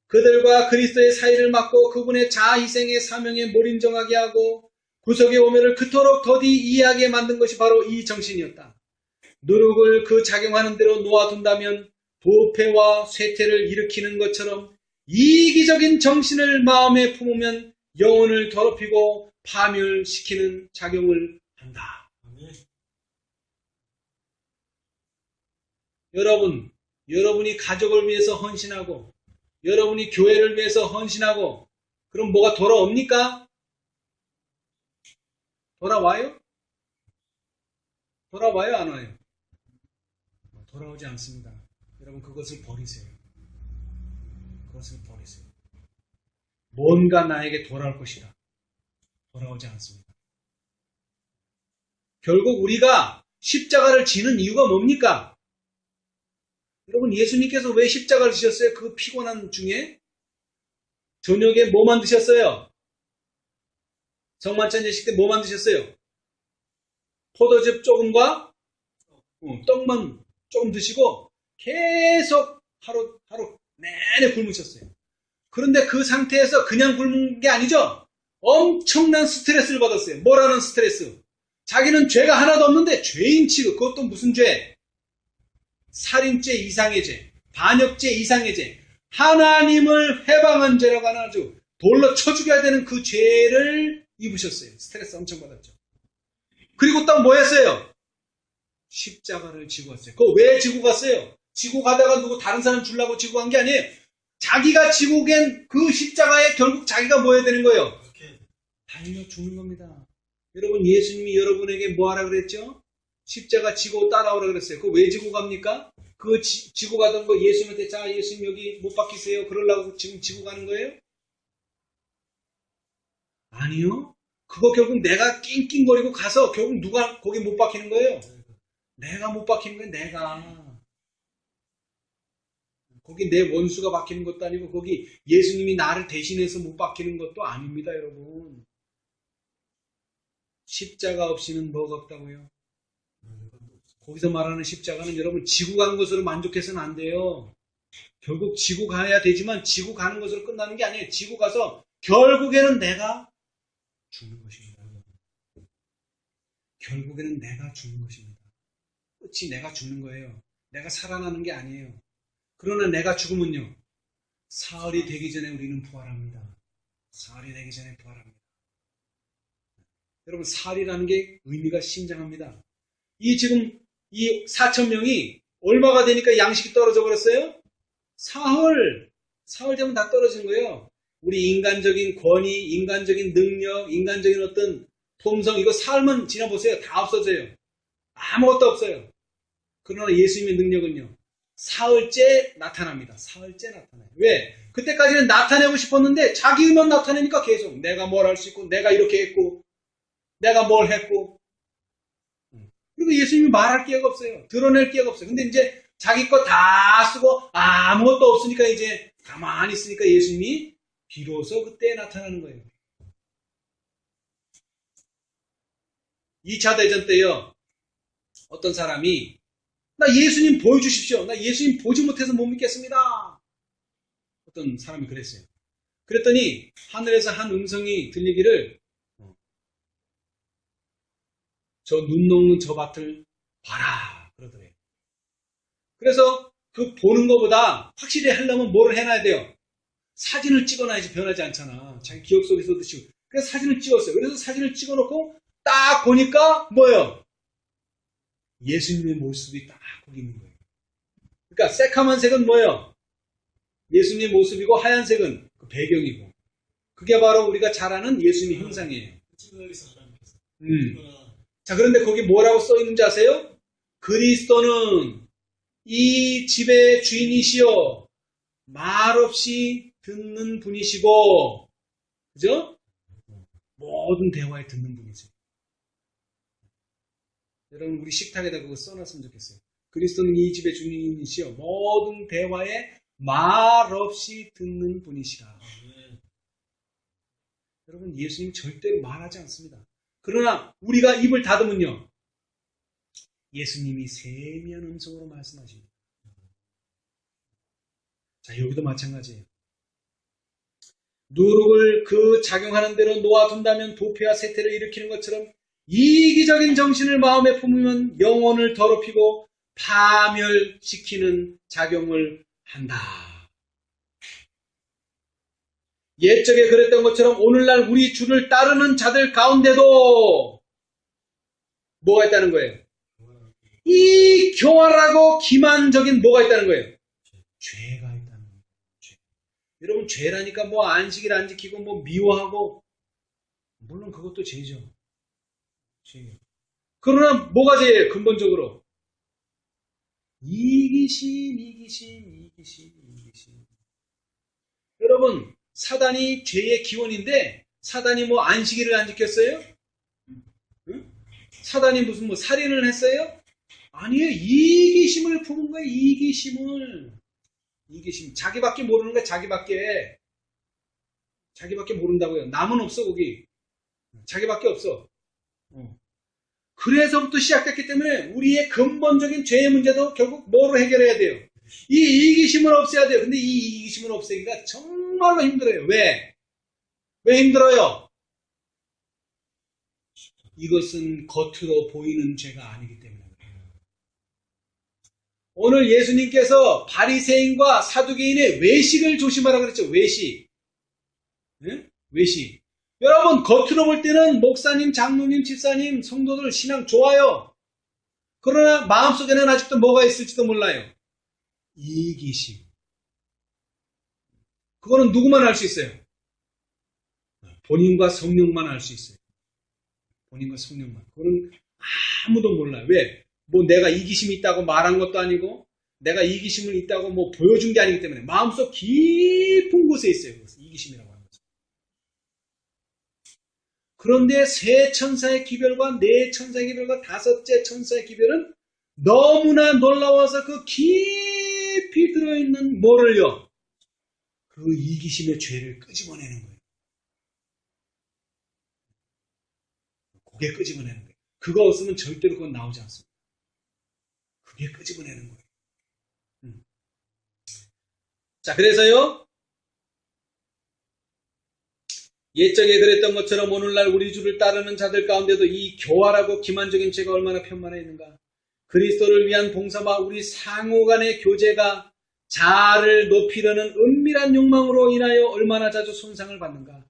그들과 그리스도의 사이를 막고 그분의 자아희생의 사명에 몰인정하게 하고 구속의 오면을 그토록 더디 이해하게 만든 것이 바로 이 정신이었다. 누룩을 그 작용하는 대로 놓아둔다면 부패와 쇠퇴를 일으키는 것처럼 이기적인 정신을 마음에 품으면 영혼을 더럽히고 파멸시키는 작용을 한다. 여러분이 가족을 위해서 헌신하고 여러분이 교회를 위해서 헌신하고 그럼 뭐가 돌아옵니까? 돌아와요? 돌아와요? 안 와요? 돌아오지 않습니다. 여러분 그것을 버리세요. 그것을 버리세요. 뭔가 나에게 돌아올 것이다. 돌아오지 않습니다. 결국 우리가 십자가를 지는 이유가 뭡니까? 여러분 예수님께서 왜 십자가를 지셨어요? 그 피곤한 중에 저녁에 뭐 만드셨어요? 성만찬 예식 때 뭐 만드셨어요? 포도즙 조금과 떡만 조금 드시고 계속 하루 내내 굶으셨어요. 그런데 그 상태에서 그냥 굶은 게 아니죠. 엄청난 스트레스를 받았어요. 뭐라는 스트레스? 자기는 죄가 하나도 없는데 죄인 취급. 그것도 무슨 죄? 살인죄 이상의 죄, 반역죄 이상의 죄, 하나님을 해방한 죄라고 하나 아주 돌로 쳐 죽여야 되는 그 죄를 입으셨어요. 스트레스 엄청 받았죠. 그리고 또 뭐 했어요? 십자가를 지고 갔어요. 그거 왜 지고 갔어요? 지고 가다가 누구 다른 사람 주려고 지고 간 게 아니에요. 자기가 지고 간 그 십자가에 결국 자기가 뭐 해야 되는 거예요? 달려 죽는 겁니다. 여러분 예수님이 여러분에게 뭐 하라 그랬죠? 십자가 지고 따라오라 그랬어요. 그거 왜 지고 갑니까? 그 지고 가던 거 예수님한테 자 예수님 여기 못 박히세요. 그러려고 지금 지고 가는 거예요? 아니요. 그거 결국 내가 낑낑거리고 가서 결국 누가 거기 못 박히는 거예요? 내가 못 박히는 거예요. 내가. 거기 내 원수가 박히는 것도 아니고 거기 예수님이 나를 대신해서 못 박히는 것도 아닙니다. 여러분. 십자가 없이는 뭐가 없다고요? 거기서 말하는 십자가는 여러분 지고 가는 것으로 만족해서는 안 돼요. 결국 지고 가야 되지만 지고 가는 것으로 끝나는 게 아니에요. 지고 가서 결국에는 내가 죽는 것입니다. 결국에는 내가 죽는 것입니다. 끝이 내가 죽는 거예요. 내가 살아나는 게 아니에요. 그러나 내가 죽으면요. 사흘이 되기 전에 우리는 부활합니다. 사흘이 되기 전에 부활합니다. 여러분, 사흘이라는 게 의미가 심장합니다. 지금 이 4,000명이 얼마가 되니까 양식이 떨어져 버렸어요? 사흘 되면 다 떨어진 거예요. 우리 인간적인 권위, 인간적인 능력, 인간적인 어떤 품성, 이거 사흘만 지나보세요. 다 없어져요. 아무것도 없어요. 그러나 예수님의 능력은요. 사흘째 나타납니다. 사흘째 나타나요. 왜? 그때까지는 나타내고 싶었는데 자기 의만 나타내니까 계속 내가 뭘 할 수 있고 내가 이렇게 했고 내가 뭘 했고 그리고 예수님이 말할 기회가 없어요. 드러낼 기회가 없어요. 근데 이제 자기 거 다 쓰고 아무것도 없으니까 이제 가만히 있으니까 예수님이 비로소 그때 나타나는 거예요. 2차 대전 때요. 어떤 사람이 나 예수님 보여주십시오. 나 예수님 보지 못해서 못 믿겠습니다. 어떤 사람이 그랬어요. 그랬더니 하늘에서 한 음성이 들리기를 저 눈 녹는 저 밭을 봐라 그러더래요. 그래서 그 보는 것보다 확실히 하려면 뭐를 해놔야 돼요? 사진을 찍어놔야지 변하지 않잖아. 자기 기억 속에서 드시고. 그래서 사진을 찍었어요. 그래서 사진을 찍어놓고 딱 보니까 뭐예요? 예수님의 모습이 딱 거기 있는 거예요. 그러니까 새카만 색은 뭐예요? 예수님의 모습이고 하얀색은 그 배경이고. 그게 바로 우리가 잘 아는 예수님의 형상이에요. 자, 그런데 거기 뭐라고 써 있는지 아세요? 그리스도는 이 집의 주인이시여 말없이 듣는 분이시고, 그죠? 모든 대화에 듣는 분이세요. 여러분, 우리 식탁에다 그거 써놨으면 좋겠어요. 그리스도는 이 집의 주인이시여 모든 대화에 말없이 듣는 분이시라. 여러분, 예수님 절대로 말하지 않습니다. 그러나 우리가 입을 닫으면요. 예수님이 세미한 음성으로 말씀하십니다. 자, 여기도 마찬가지예요. 누룩을 그 작용하는 대로 놓아둔다면 부패와 세태를 일으키는 것처럼 이기적인 정신을 마음에 품으면 영혼을 더럽히고 파멸시키는 작용을 한다. 옛적에 그랬던 것처럼 오늘날 우리 주를 따르는 자들 가운데도 뭐가 있다는 거예요? 이 교활하고 기만적인 뭐가 있다는 거예요? 죄가 있다는 거예요. 죄. 여러분, 죄라니까 뭐 안식일 안 지키고 뭐 미워하고 물론 그것도 죄죠. 죄예요. 그러나 뭐가 죄예요? 근본적으로 이기심. 여러분, 사단이 죄의 기원인데 사단이 뭐 안식일을 안 지켰어요? 응? 사단이 무슨 뭐 살인을 했어요? 아니에요. 이기심을 품은 거예요. 이기심. 자기밖에 모르는 거야. 자기밖에 모른다고요. 남은 없어 거기. 자기밖에 없어. 그래서부터 시작됐기 때문에 우리의 근본적인 죄의 문제도 결국 뭐로 해결해야 돼요? 이 이기심을 없애야 돼요. 근데 이 이기심을 없애기가 정말로 힘들어요. 왜? 왜 힘들어요? 이것은 겉으로 보이는 죄가 아니기 때문에 그래요. 오늘 예수님께서 바리새인과 사두개인의 외식을 조심하라고 그랬죠. 외식. 네? 외식. 여러분, 겉으로 볼 때는 목사님, 장로님, 집사님, 성도들 신앙 좋아요. 그러나 마음속에는 아직도 뭐가 있을지도 몰라요. 이기심. 그거는 누구만 알 수 있어요? 본인과 성령만 알 수 있어요. 본인과 성령만. 그거는 아무도 몰라요. 왜? 뭐 내가 이기심이 있다고 말한 것도 아니고 내가 이기심을 있다고 뭐 보여준 게 아니기 때문에 마음속 깊은 곳에 있어요. 이기심이라고 하는 거죠. 그런데 세 천사의 기별과 네 천사의 기별과 다섯째 천사의 기별은 너무나 놀라워서 그 깊이 들어있는 뭐를요? 그 이기심의 죄를 끄집어내는 거예요. 그게 끄집어내는 거예요. 그거 없으면 절대로 그건 나오지 않습니다. 그게 끄집어내는 거예요. 자, 그래서요. 옛적에 그랬던 것처럼 오늘날 우리 주를 따르는 자들 가운데도 이 교활하고 기만적인 죄가 얼마나 편만해 있는가. 그리스도를 위한 봉사와 우리 상호 간의 교제가 자아를 높이려는 은밀한 욕망으로 인하여 얼마나 자주 손상을 받는가.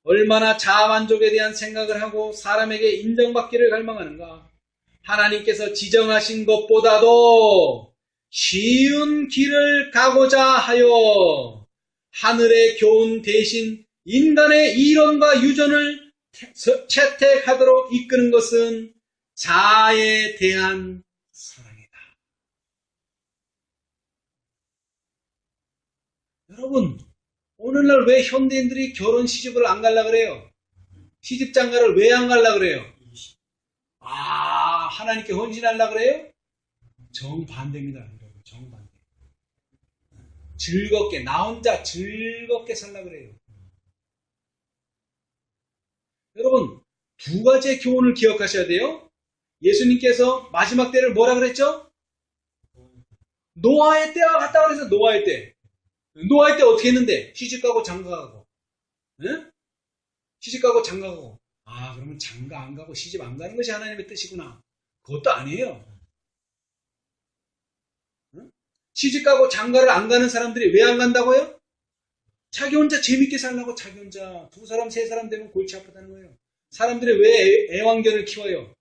얼마나 자아만족에 대한 생각을 하고 사람에게 인정받기를 갈망하는가. 하나님께서 지정하신 것보다도 쉬운 길을 가고자 하여 하늘의 교훈 대신 인간의 이론과 유전을 채택하도록 이끄는 것은 자아에 대한 사랑이다. 여러분, 오늘날 왜 현대인들이 결혼 시집을 안 갈라 그래요? 시집 장가를 왜 안 갈라 그래요? 하나님께 헌신하려 그래요? 정반대입니다. 여러분, 정반대. 즐겁게, 나 혼자 즐겁게 살라 그래요. 여러분, 두 가지의 교훈을 기억하셔야 돼요. 예수님께서 마지막 때를 뭐라 그랬죠? 노아의 때와 같다 그래서 노아의 때. 노아의 때 어떻게 했는데? 시집가고 장가가고. 네? 시집가고 장가가고. 그러면 장가 안 가고 시집 안 가는 것이 하나님의 뜻이구나. 그것도 아니에요. 응? 시집가고 장가를 안 가는 사람들이 왜 안 간다고요? 자기 혼자 재밌게 살려고 자기 혼자 두 사람 세 사람 되면 골치 아프다는 거예요. 사람들이 왜 애완견을 키워요?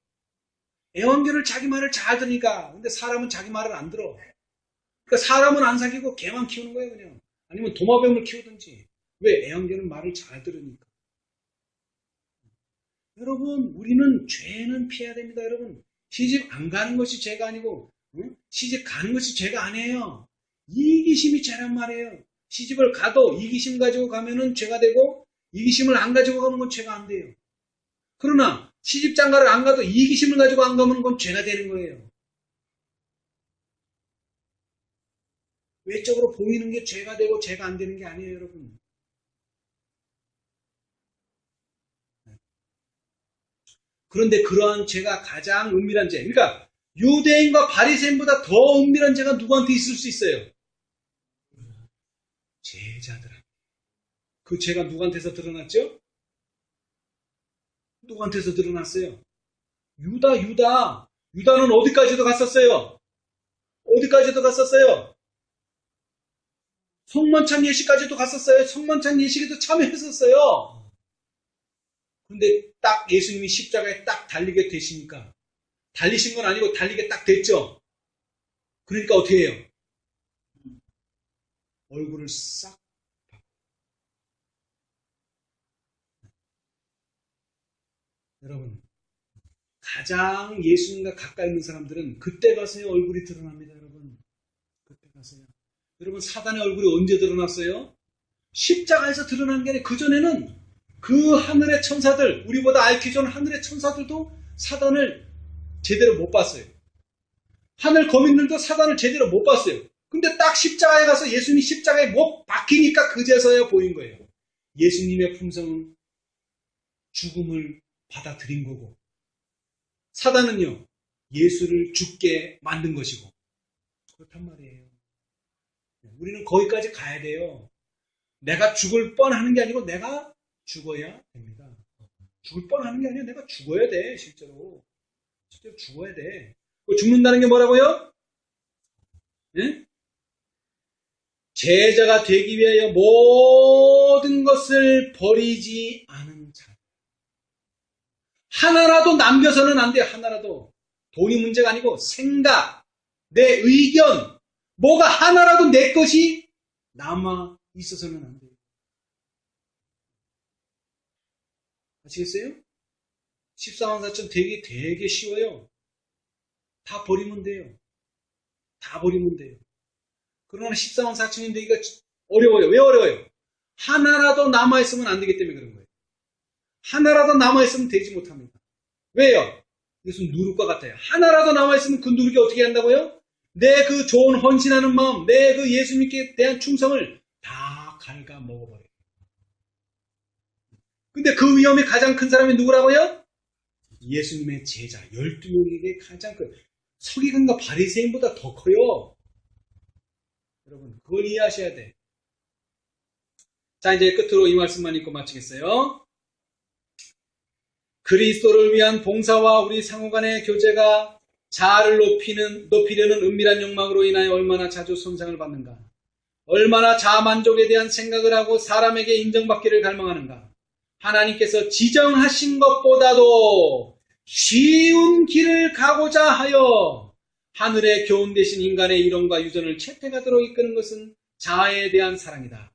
애완견을 자기 말을 잘 들으니까. 근데 사람은 자기 말을 안 들어. 그러니까 사람은 안 사귀고 개만 키우는 거예요, 그냥. 아니면 도마뱀을 키우든지. 왜? 애완견은 말을 잘 들으니까. 여러분, 우리는 죄는 피해야 됩니다, 여러분. 시집 안 가는 것이 죄가 아니고, 시집 가는 것이 죄가 아니에요. 이기심이 죄란 말이에요. 시집을 가도 이기심 가지고 가면은 죄가 되고, 이기심을 안 가지고 가면 건 죄가 안 돼요. 그러나, 시집 장가를 안 가도 이기심을 가지고 안 가면 건 죄가 되는 거예요. 외적으로 보이는 게 죄가 되고 죄가 안 되는 게 아니에요, 여러분. 그런데 그러한 죄가 가장 은밀한 죄. 그러니까 유대인과 바리새인보다 더 은밀한 죄가 누구한테 있을 수 있어요? 제자들한테. 그 죄가 누구한테서 드러났죠? 누구한테서 드러났어요? 유다. 유다는 어디까지도 갔었어요? 어디까지도 갔었어요? 성만찬 예식까지도 갔었어요. 성만찬 예식에도 참여했었어요. 근데 딱 예수님이 십자가에 딱 달리게 되시니까, 달리신 건 아니고 달리게 딱 됐죠. 그러니까 어떻게 해요? 얼굴을 싹 바꿔. 여러분, 가장 예수님과 가까이 있는 사람들은 그때 가서야 얼굴이 드러납니다. 여러분, 그때 가서야. 여러분, 사단의 얼굴이 언제 드러났어요? 십자가에서 드러난 게 아니라 그전에는 그 하늘의 천사들, 우리보다 IQ 좋은 하늘의 천사들도 사단을 제대로 못 봤어요. 하늘 거민들도 사단을 제대로 못 봤어요. 근데 딱 십자가에 가서 예수님이 십자가에 못 박히니까 그제서야 보인 거예요. 예수님의 품성은 죽음을 받아들인 거고, 사단은요, 예수를 죽게 만든 것이고. 그렇단 말이에요. 우리는 거기까지 가야 돼요. 내가 죽을 뻔하는 게 아니고 내가 죽어야 됩니다. 죽을 뻔하는 게 아니라 내가 죽어야 돼, 실제로. 실제로 죽어야 돼. 죽는다는 게 뭐라고요? 네? 제자가 되기 위하여 모든 것을 버리지 않은 자. 하나라도 남겨서는 안 돼요, 하나라도. 돈이 문제가 아니고 생각, 내 의견, 뭐가 하나라도 내 것이 남아 있어서는 안 돼요. 아시겠어요? 14만사천 되게 쉬워요. 다 버리면 돼요. 다 버리면 돼요. 그러나 14만4천이 되기가 어려워요. 왜 어려워요? 하나라도 남아있으면 안 되기 때문에 그런 거예요. 하나라도 남아있으면 되지 못합니다. 왜요? 이것은 누룩과 같아요. 하나라도 남아있으면 그 누룩이 어떻게 한다고요? 내 그 좋은 헌신하는 마음, 내 그 예수님께 대한 충성을 다 갉아 먹어버려요. 근데 그 위험이 가장 큰 사람이 누구라고요? 예수님의 제자 12명에게 가장 큰, 서기관과 바리새인보다 더 커요. 여러분, 그걸 이해하셔야 돼. 자, 이제 끝으로 이 말씀만 읽고 마치겠어요. 그리스도를 위한 봉사와 우리 상호간의 교제가 자아를 높이려는 은밀한 욕망으로 인하여 얼마나 자주 손상을 받는가. 얼마나 자아만족에 대한 생각을 하고 사람에게 인정받기를 갈망하는가. 하나님께서 지정하신 것보다도 쉬운 길을 가고자 하여 하늘의 교훈 대신 인간의 이론과 유전을 채택하도록 이끄는 것은 자아에 대한 사랑이다.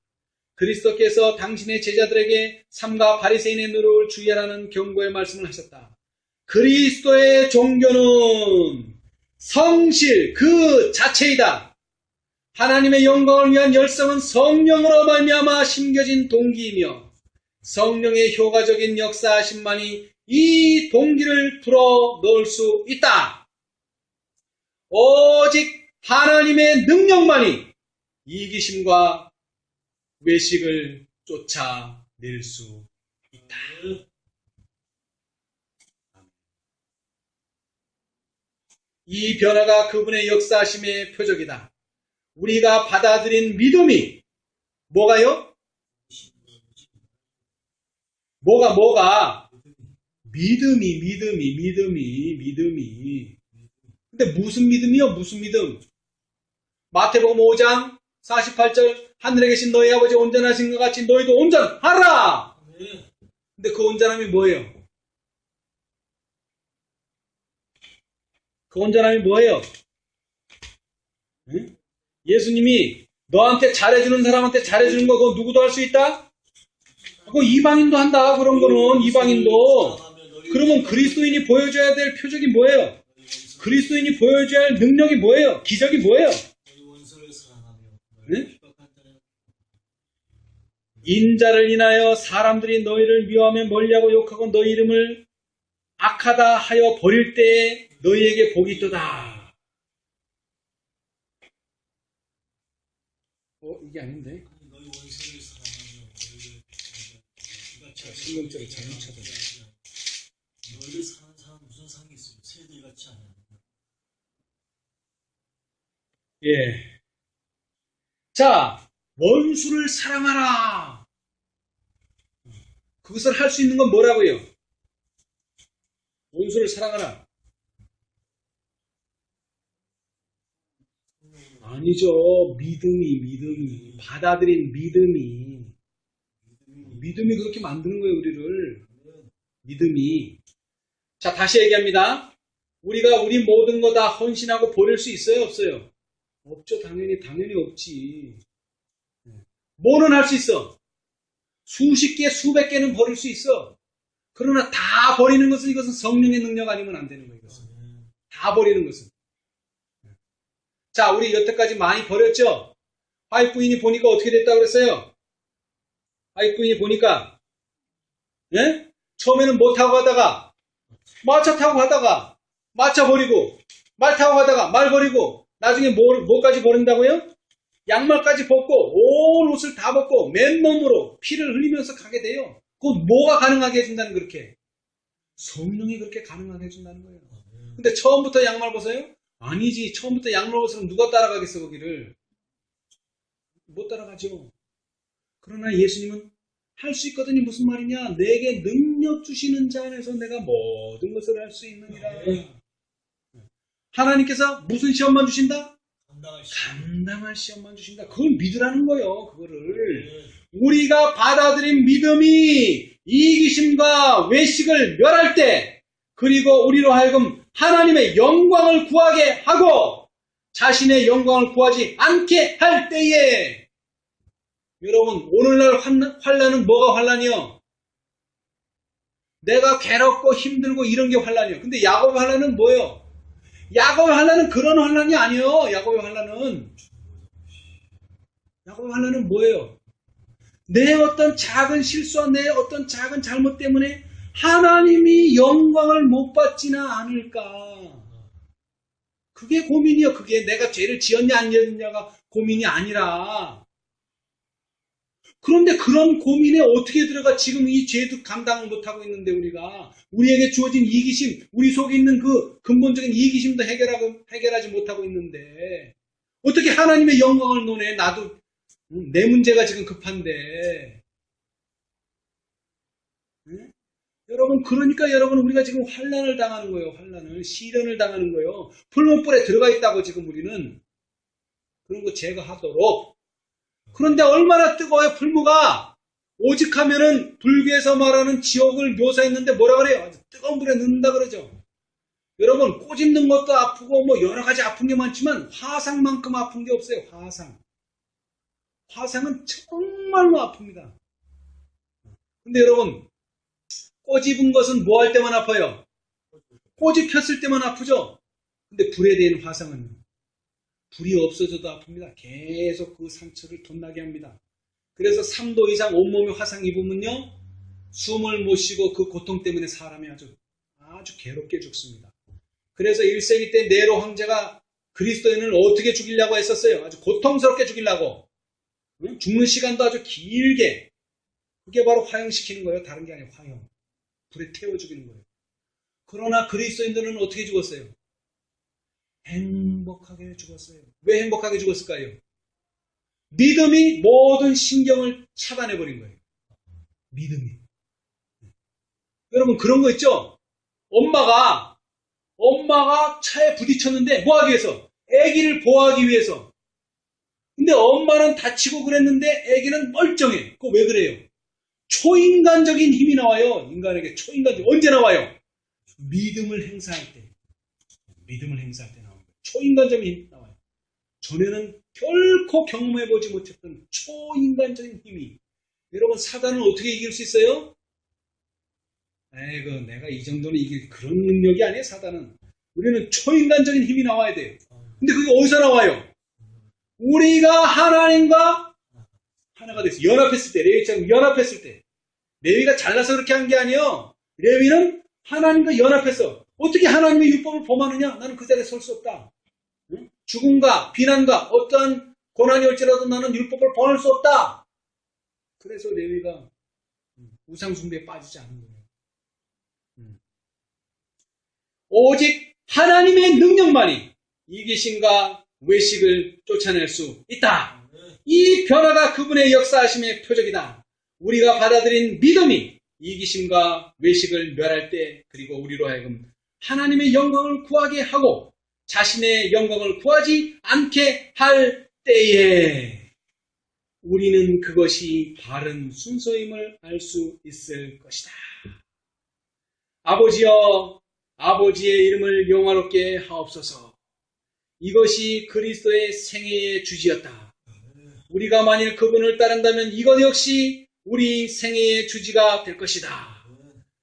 그리스도께서 당신의 제자들에게 삼가 바리새인의 노력을 주의하라는 경고의 말씀을 하셨다. 그리스도의 종교는 성실 그 자체이다. 하나님의 영광을 위한 열성은 성령으로 말미암아 심겨진 동기이며 성령의 효과적인 역사하심만이 이 동기를 불어넣을 수 있다. 오직 하나님의 능력만이 이기심과 외식을 쫓아낼 수 있다. 이 변화가 그분의 역사하심의 표적이다. 우리가 받아들인 믿음이 뭐가요? 뭐가? 믿음이. 근데 무슨 믿음이요? 무슨 믿음? 마태복음 5장 48절 하늘에 계신 너희 아버지 온전하신 것 같이 너희도 온전하라. 근데 그 온전함이 뭐예요? 그 온전함이 뭐예요? 응? 예수님이 너한테 잘해주는 사람한테 잘해주는 거 그거 누구도 할 수 있다? 그거 이방인도 한다. 그런 거는 이방인도. 그러면 그리스도인이 보여줘야 될 표적이 뭐예요? 그리스도인이 보여줘야 할 능력이 뭐예요? 기적이 뭐예요? 응? 인자를 인하여 사람들이 너희를 미워하며 멀리하고 욕하고 너희 이름을 악하다 하여 버릴 때에 너희에게 복이 있도다. 이게 아닌데? 신경절을 잘못 찾았네. 너희를 사는 사람 무슨 상이 있어요? 새들 같지 않아요? 예. 자, 원수를 사랑하라. 그것을 할 수 있는 건 뭐라고요? 원수를 사랑하라. 아니죠. 믿음이. 받아들인 믿음이 그렇게 만드는 거예요, 우리를. 믿음이. 자, 다시 얘기합니다. 우리가 우리 모든 거 다 헌신하고 버릴 수 있어요, 없어요? 없죠. 당연히 없지. 뭐는 할 수 있어? 수십 개, 수백 개는 버릴 수 있어. 그러나 다 버리는 것은 이것은 성령의 능력 아니면 안 되는 거예요. 이것은. 다 버리는 것은. 자, 우리 여태까지 많이 버렸죠? 화이트 부인이 보니까 어떻게 됐다고 그랬어요? 화이트 부인이 보니까, 예? 처음에는 뭐 타고 가다가, 마차 타고 가다가, 마차 버리고, 말 타고 가다가, 말 버리고, 나중에 뭐까지 버린다고요? 양말까지 벗고, 온 옷을 다 벗고, 맨몸으로 피를 흘리면서 가게 돼요. 그건 뭐가 가능하게 해준다는 그렇게? 성령이 그렇게 가능하게 해준다는 거예요. 근데 처음부터 양말 벗어요? 아니지. 처음부터 양말 벗으면 누가 따라가겠어, 거기를? 못 따라가죠. 그러나 예수님은 할 수 있거든요. 무슨 말이냐? 내게 능력 주시는 자 안에서 내가 모든 것을 할 수 있느니라. 하나님께서 무슨 시험만 주신다? 감당할 시험만 주신다. 그걸 믿으라는 거예요. 그거를. 우리가 받아들인 믿음이 이기심과 외식을 멸할 때, 그리고 우리로 하여금 하나님의 영광을 구하게 하고 자신의 영광을 구하지 않게 할 때에, 여러분, 오늘날 환난은 뭐가 환난이요? 내가 괴롭고 힘들고 이런 게 환난이요. 근데 야곱의 환난은 뭐예요? 야곱의 환난은 그런 환난이 아니에요. 야곱의 환난은 뭐예요? 내 어떤 작은 실수와 내 어떤 작은 잘못 때문에 하나님이 영광을 못 받지는 않을까? 그게 고민이요. 그게 내가 죄를 지었냐 안 지었냐가 고민이 아니라. 그런데 그런 고민에 어떻게 들어가? 지금 이 죄도 감당을 못하고 있는데 우리에게 주어진 이기심, 우리 속에 있는 그 근본적인 이기심도 해결하지 못하고 있는데 어떻게 하나님의 영광을 논해? 나도 내 문제가 지금 급한데. 응? 여러분, 그러니까 여러분, 우리가 지금 환난을 당하는 거예요. 환난을, 시련을 당하는 거예요. 불못불에 들어가 있다고 지금 우리는. 그런 거 제거하도록. 그런데 얼마나 뜨거워요, 불무가. 오직 하면은 불교에서 말하는 지옥을 묘사했는데 뭐라 그래요? 아주 뜨거운 불에 넣는다 그러죠. 여러분, 꼬집는 것도 아프고 뭐 여러 가지 아픈 게 많지만 화상만큼 아픈 게 없어요. 화상. 화상은 정말로 아픕니다. 근데 여러분, 꼬집은 것은 뭐 할 때만 아파요? 꼬집혔을 때만 아프죠? 근데 불에 대한 화상은요? 불이 없어져도 아픕니다. 계속 그 상처를 덧나게 합니다. 그래서 3도 이상 온몸에 화상 입으면요, 숨을 못 쉬고 그 고통 때문에 사람이 아주 괴롭게 죽습니다. 그래서 1세기 때 네로 황제가 그리스도인을 어떻게 죽이려고 했었어요? 아주 고통스럽게 죽이려고. 죽는 시간도 아주 길게. 그게 바로 화형시키는 거예요. 다른 게 아니에요. 화형. 불에 태워 죽이는 거예요. 그러나 그리스도인들은 어떻게 죽었어요? 행복하게 죽었어요. 왜 행복하게 죽었을까요? 믿음이 모든 신경을 차단해버린 거예요. 믿음이. 여러분, 그런 거 있죠? 엄마가 차에 부딪혔는데 뭐 하기 위해서? 아기를 보호하기 위해서. 근데 엄마는 다치고 그랬는데 아기는 멀쩡해. 그거 왜 그래요? 초인간적인 힘이 나와요. 인간에게 초인간적. 언제 나와요? 믿음을 행사할 때. 믿음을 행사할 때 나와요. 초인간적인 힘이 나와요. 전에는 결코 경험해보지 못했던 초인간적인 힘이. 여러분, 사단을 어떻게 이길 수 있어요? 에이그, 내가 이 정도는 이길 그런 능력이 아니에요, 사단은. 우리는 초인간적인 힘이 나와야 돼요. 근데 그게 어디서 나와요? 우리가 하나님과 하나가 됐어요. 연합했을 때, 레위처럼 연합했을 때. 레위가 잘나서 그렇게 한 게 아니에요. 레위는 하나님과 연합해서. 어떻게 하나님의 율법을 범하느냐? 나는 그 자리에 설 수 없다. 죽음과 비난과 어떠한 고난이 올지라도 나는 율법을 범할 수 없다. 그래서 레위가 우상숭배에 빠지지 않은 거예요. 오직 하나님의 능력만이 이기심과 외식을 쫓아낼 수 있다. 이 변화가 그분의 역사하심의 표적이다. 우리가 받아들인 믿음이 이기심과 외식을 멸할 때, 그리고 우리로 하여금 하나님의 영광을 구하게 하고 자신의 영광을 구하지 않게 할 때에 우리는 그것이 바른 순서임을 알 수 있을 것이다. 아버지여, 아버지의 이름을 영화롭게 하옵소서. 이것이 그리스도의 생애의 주지였다. 우리가 만일 그분을 따른다면 이것 역시 우리 생애의 주지가 될 것이다.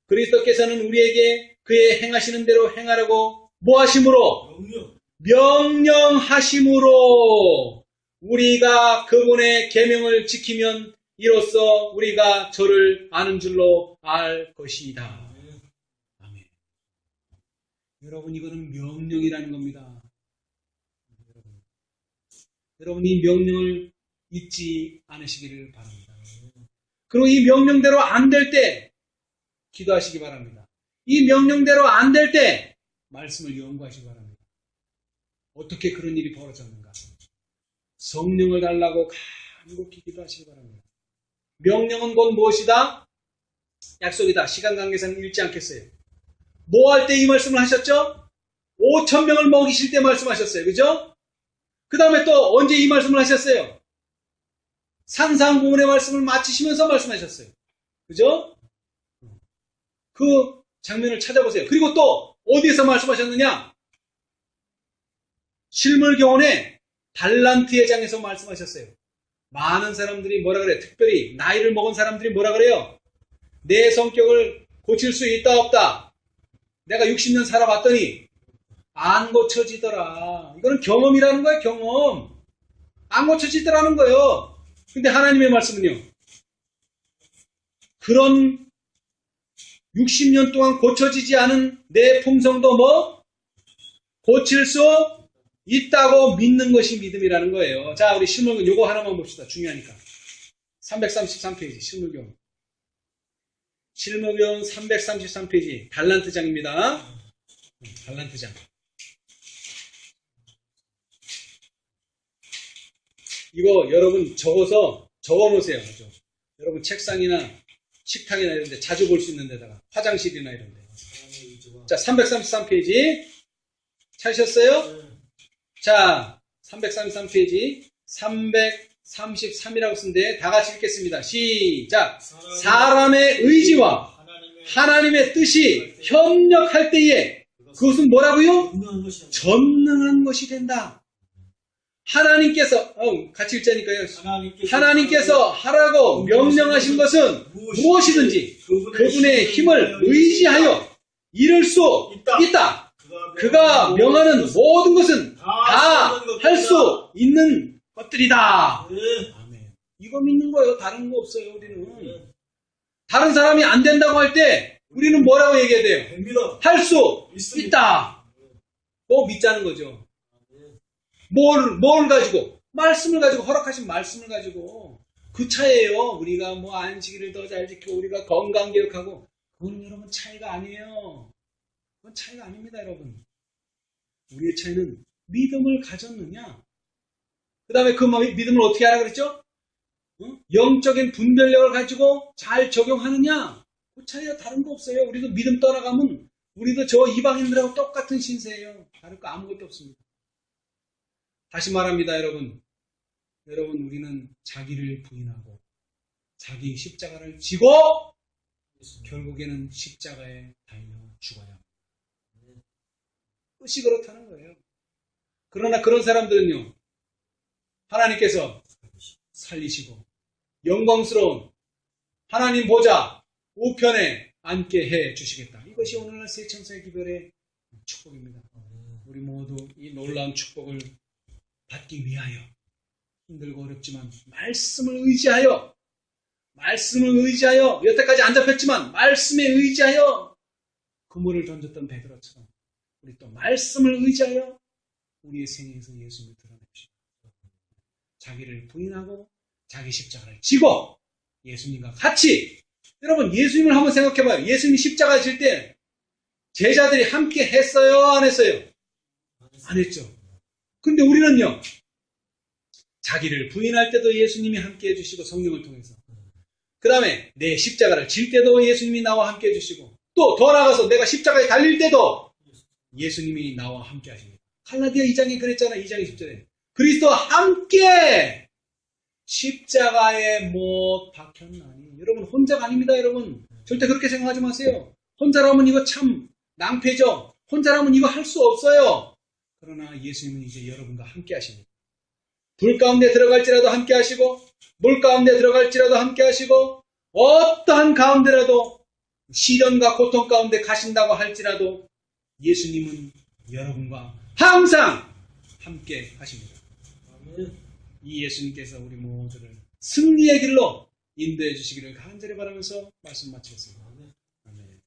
그리스도께서는 우리에게 그의 행하시는 대로 행하라고 뭐하심으로? 명령하심으로 우리가 그분의 계명을 지키면 이로써 우리가 저를 아는 줄로 알 것이다. 아멘. 여러분, 이거는 명령이라는 겁니다. 여러분, 이 명령을 잊지 않으시기를 바랍니다. 그리고 이 명령대로 안 될 때 기도하시기 바랍니다. 이 명령대로 안 될 때 말씀을 연구하시기 바랍니다. 어떻게 그런 일이 벌어졌는가? 성령을 달라고 간곡히 기도하시기 바랍니다. 명령은 곧 무엇이다? 약속이다. 시간 관계상 읽지 않겠어요. 뭐 할 때 이 말씀을 하셨죠? 5,000명을 먹이실 때 말씀하셨어요. 그죠? 그 다음에 또 언제 이 말씀을 하셨어요? 산상공훈의 말씀을 마치시면서 말씀하셨어요. 그죠? 그 장면을 찾아보세요. 그리고 또 어디에서 말씀하셨느냐? 실물교훈의 달란트의 장에서 말씀하셨어요. 많은 사람들이 뭐라 그래요? 특별히 나이를 먹은 사람들이 뭐라 그래요? 내 성격을 고칠 수 있다 없다? 내가 60년 살아봤더니 안 고쳐지더라. 이거는 경험이라는 거예요. 경험. 안 고쳐지더라는 거예요. 근데 하나님의 말씀은요, 그런 60년 동안 고쳐지지 않은 내 품성도 뭐? 고칠 수 있다고 믿는 것이 믿음이라는 거예요. 자, 우리 실물교훈 요거 하나만 봅시다. 중요하니까. 333페이지 실물교훈. 실물교훈 333페이지 달란트장입니다. 달란트장. 이거 여러분 적어놓으세요. 아주. 여러분 책상이나 식탁이나 이런 데 자주 볼 수 있는 데다가 화장실이나 이런 데. 하나님의 의지와 자, 333페이지. 찾으셨어요? 자, 333페이지. 333이라고 쓴데 다 같이 읽겠습니다. 시작. 사람의 의지와 하나님의 뜻이 협력할 때에 그것은 뭐라고요? 분명한 것이 아니라 전능한 것이 된다. 하나님께서 같이 읽자니까요. 하나님께서 하라고 명령하신 것은 무엇이든지 그분의 힘을 의지하여 이룰 수 있다. 그가 명하는 모든 것은 다 할 수 있는 것들이다. 네. 아멘. 이거 믿는 거예요. 다른 거 없어요. 우리는. 다른 사람이 안 된다고 할 때 우리는 뭐라고 얘기해야 돼요? 됩니다. 할 수 있습니다. 있다. 뭐 믿자는 거죠. 뭘 가지고? 말씀을 가지고, 허락하신 말씀을 가지고. 그 차이에요. 우리가 뭐 안식일을 더 잘 지키고, 우리가 건강 개혁하고. 그건 여러분 차이가 아니에요. 그건 차이가 아닙니다, 여러분. 우리의 차이는 믿음을 가졌느냐. 그 다음에 그 믿음을 어떻게 하라 그랬죠? 영적인 분별력을 가지고 잘 적용하느냐. 그 차이가 다른 거 없어요. 우리도 믿음 떠나가면 우리도 저 이방인들하고 똑같은 신세예요. 다를 거 아무것도 없습니다. 다시 말합니다, 여러분. 여러분, 우리는 자기를 부인하고 자기 십자가를 지고 결국에는 십자가에 달려 죽어야 합니다. 끝이 그렇다는 거예요. 그러나 그런 사람들은요, 하나님께서 살리시고 영광스러운 하나님 보좌 우편에 앉게 해 주시겠다. 이것이 오늘날 세천사의 기별의 축복입니다. 우리 모두 이 놀라운 축복을 받기 위하여 힘들고 어렵지만 말씀을 의지하여 여태까지 안 잡혔지만 말씀에 의지하여 그물을 던졌던 베드로처럼 우리 또 말씀을 의지하여 우리의 생애에서 예수님을 드러냅시다. 자기를 부인하고 자기 십자가를 지고 예수님과 같이. 여러분, 예수님을 한번 생각해봐요. 예수님 십자가 질 때 제자들이 함께 했어요? 안 했어요? 안 했죠. 근데 우리는요, 자기를 부인할 때도 예수님이 함께 해주시고 성령을 통해서, 그 다음에 내 십자가를 질 때도 예수님이 나와 함께 해주시고, 또 더 나아가서 내가 십자가에 달릴 때도 예수님이 나와 함께 하십니다. 갈라디아 2장에 그랬잖아요. 2장 20절에 그리스도와 함께 십자가에 못 박혔나니. 여러분, 혼자가 아닙니다. 여러분, 절대 그렇게 생각하지 마세요. 혼자라면 이거 참 낭패죠. 혼자라면 이거 할 수 없어요. 그러나 예수님은 이제 여러분과 함께 하십니다. 불 가운데 들어갈지라도 함께 하시고, 물 가운데 들어갈지라도 함께 하시고, 어떠한 가운데라도 시련과 고통 가운데 가신다고 할지라도 예수님은 여러분과 항상 함께 하십니다. 이 예수님께서 우리 모두를 승리의 길로 인도해 주시기를 간절히 바라면서 말씀 마치겠습니다. 아멘.